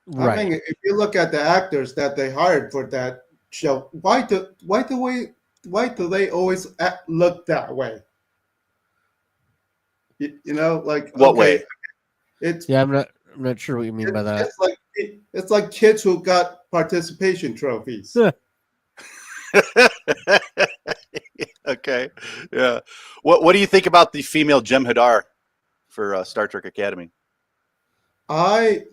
Right. I mean, if you look at the actors that they hired for that show, why do they always look that way? You know, like what way? I'm not sure what you mean by that. It's like kids who got participation trophies. Okay, yeah. What do you think about the female Jem'Hadar for Star Trek Academy? I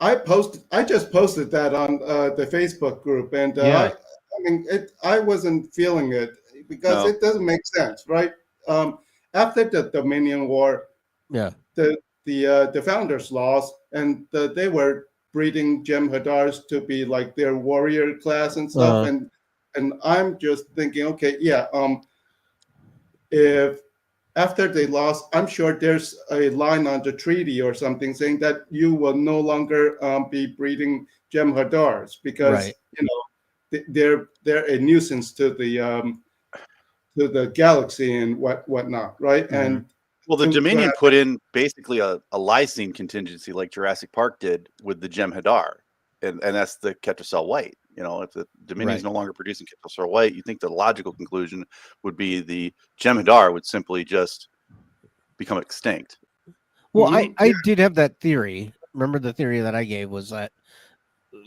just posted that on the Facebook group, and I mean, I wasn't feeling it because it doesn't make sense, right? After the Dominion War, the founders lost, and they were breeding Jem'Hadars to be like their warrior class and stuff, and I'm just thinking, okay, if after they lost, I'm sure there's a line on the treaty or something saying that you will no longer be breeding Jem'Hadars because you know they're a nuisance to the galaxy and whatnot, right? Mm-hmm. And well, the Dominion put in basically a lysine contingency like Jurassic Park did with the Jem'Hadar, and that's the Ketracel White. You know, if the Dominion is no longer producing Ketracel White, you think the logical conclusion would be the Jem'Hadar would simply just become extinct. Well, I did have that theory. Remember, the theory that I gave was that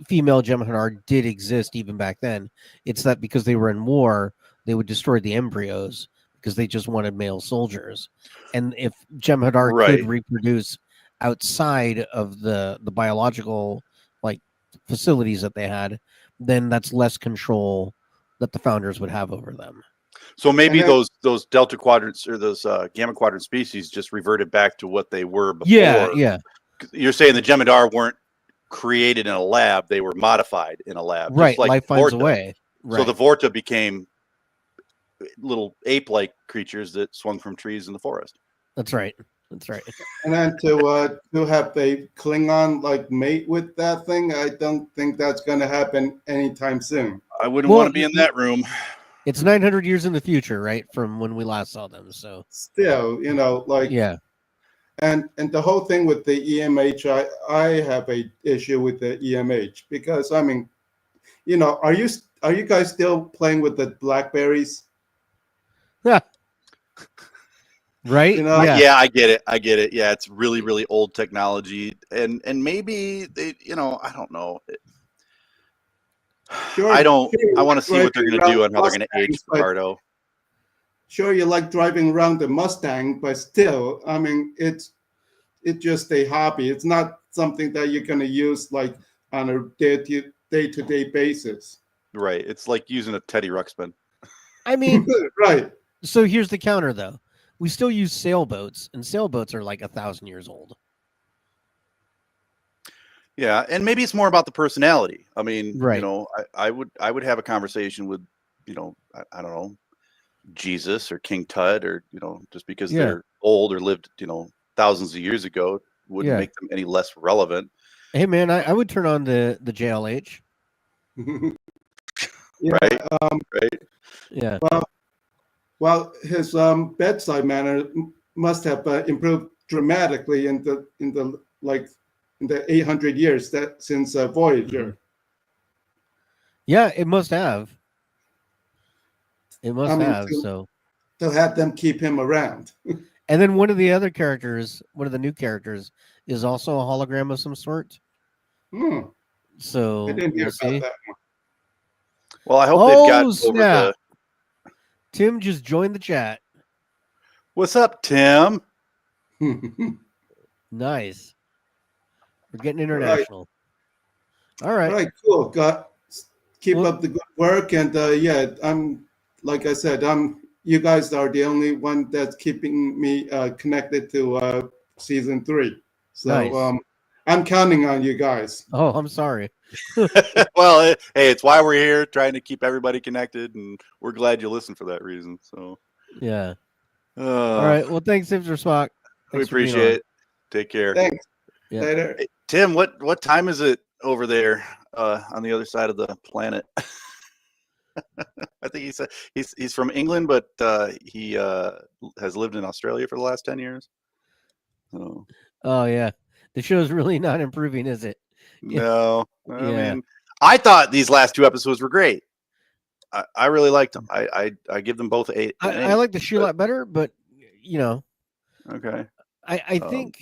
female Jem'Hadar did exist even back then. It's that because they were in war, they would destroy the embryos because they just wanted male soldiers. And if Jem'Hadar could reproduce outside of the biological like facilities that they had, then that's less control that the founders would have over them. So maybe those delta quadrants or those gamma quadrant species just reverted back to what they were before. Yeah. You're saying the Jem'Hadar weren't created in a lab; they were modified in a lab, right? Just like life finds a way. Right. So the Vorta became little ape-like creatures that swung from trees in the forest. That's right. And then to have a Klingon like mate with that thing, I don't think that's going to happen anytime soon. I wouldn't want to be in that room. It's 900 years in the future, right, from when we last saw them. So still, you know, like and the whole thing with the EMH, I have a issue with the EMH because I mean, you know, are you guys still playing with the Blackberries? Yeah. Right? You know? Yeah, I get it. Yeah, it's really, really old technology, and maybe they, you know, I don't know. Sure, I want to see what they're going to do and how they're going to age Picardo. Sure, you like driving around the Mustang, but still, I mean, it's just a hobby. It's not something that you're going to use like on a day-to-day basis. Right. It's like using a Teddy Ruxpin. I mean, right. So here's the counter, though. we still use sailboats, and sailboats are like 1,000 years old. Yeah, and maybe it's more about the personality. I mean, Right. you know, I would have a conversation with, you know, I don't know, Jesus or King Tut, or, you know, just because Yeah. they're old or lived, you know, thousands of years ago wouldn't Yeah. make them any less relevant. Hey man, I would turn on the JLH. Yeah, Right. Right. Yeah. Well, his bedside manner must have improved dramatically in the 800 years that since Voyager. Yeah, it must have. It must have. to, So to have them keep him around. and then one of the other characters, one of the new characters, is also a hologram of some sort. So I didn't hear we'll see. about that one. Well, I hope they've got over snap. Tim just joined the chat. What's up, Tim? Nice. We're getting international. All right. All right, cool. Keep up the good work, and I'm like I said, you guys are the only one that's keeping me connected to season 3. So nice. I'm counting on you guys. Oh, I'm sorry. Well, hey, it's why we're here, trying to keep everybody connected, and we're glad you listen for that reason. So yeah. All right. Well, thanks, Tim for Spock. We appreciate it. Take care. Thanks. Yeah. Later. Hey, Tim, what time is it over there on the other side of the planet? I think he said he's from England, but he has lived in Australia for the last 10 years. Oh yeah, the show's really not improving, is it? No, I mean, I thought these last 2 episodes were great. I really liked them. I give them both 8. I like the Sehlat better, but you know. Okay. I think.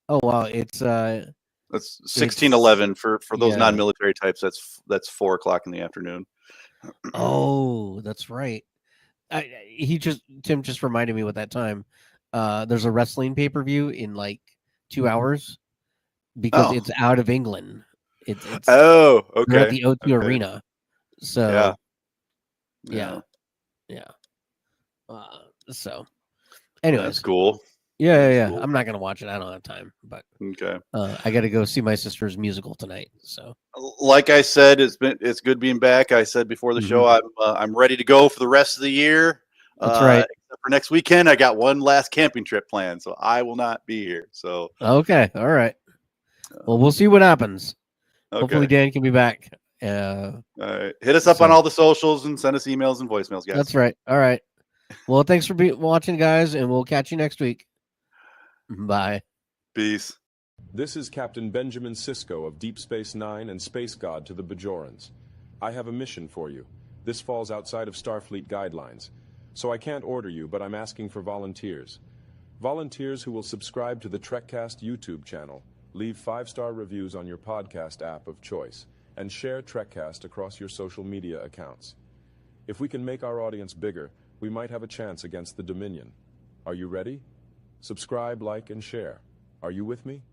Oh wow, it's that's 16:11 for those non-military types. That's 4:00 in the afternoon. Oh, that's right. Tim just reminded me with that time. There's a wrestling pay-per-view in like 2 hours because it's out of England. It's okay. They're at the O2 Arena. So yeah. So anyways, that's cool. Yeah. Cool. I'm not gonna watch it. I don't have time, but okay. I got to go see my sister's musical tonight. So, like I said, it's good being back. I said before the show, I'm ready to go for the rest of the year. That's right. Except for next weekend, I got one last camping trip planned, so I will not be here. So okay, all right. Well, we'll see what happens. Okay. Hopefully, Dan can be back. All right. Hit us up on all the socials and send us emails and voicemails, guys. That's right. All right. Well, thanks for watching, guys, and we'll catch you next week. Bye. Peace. This is Captain Benjamin Sisko of Deep Space Nine and Space God to the Bajorans. I have a mission for you. This falls outside of Starfleet guidelines, so I can't order you, but I'm asking for volunteers. Volunteers who will subscribe to the Trekcast YouTube channel, leave 5-star reviews on your podcast app of choice, and share Trekcast across your social media accounts. If we can make our audience bigger, we might have a chance against the Dominion. Are you ready? Subscribe, like, and share. Are you with me?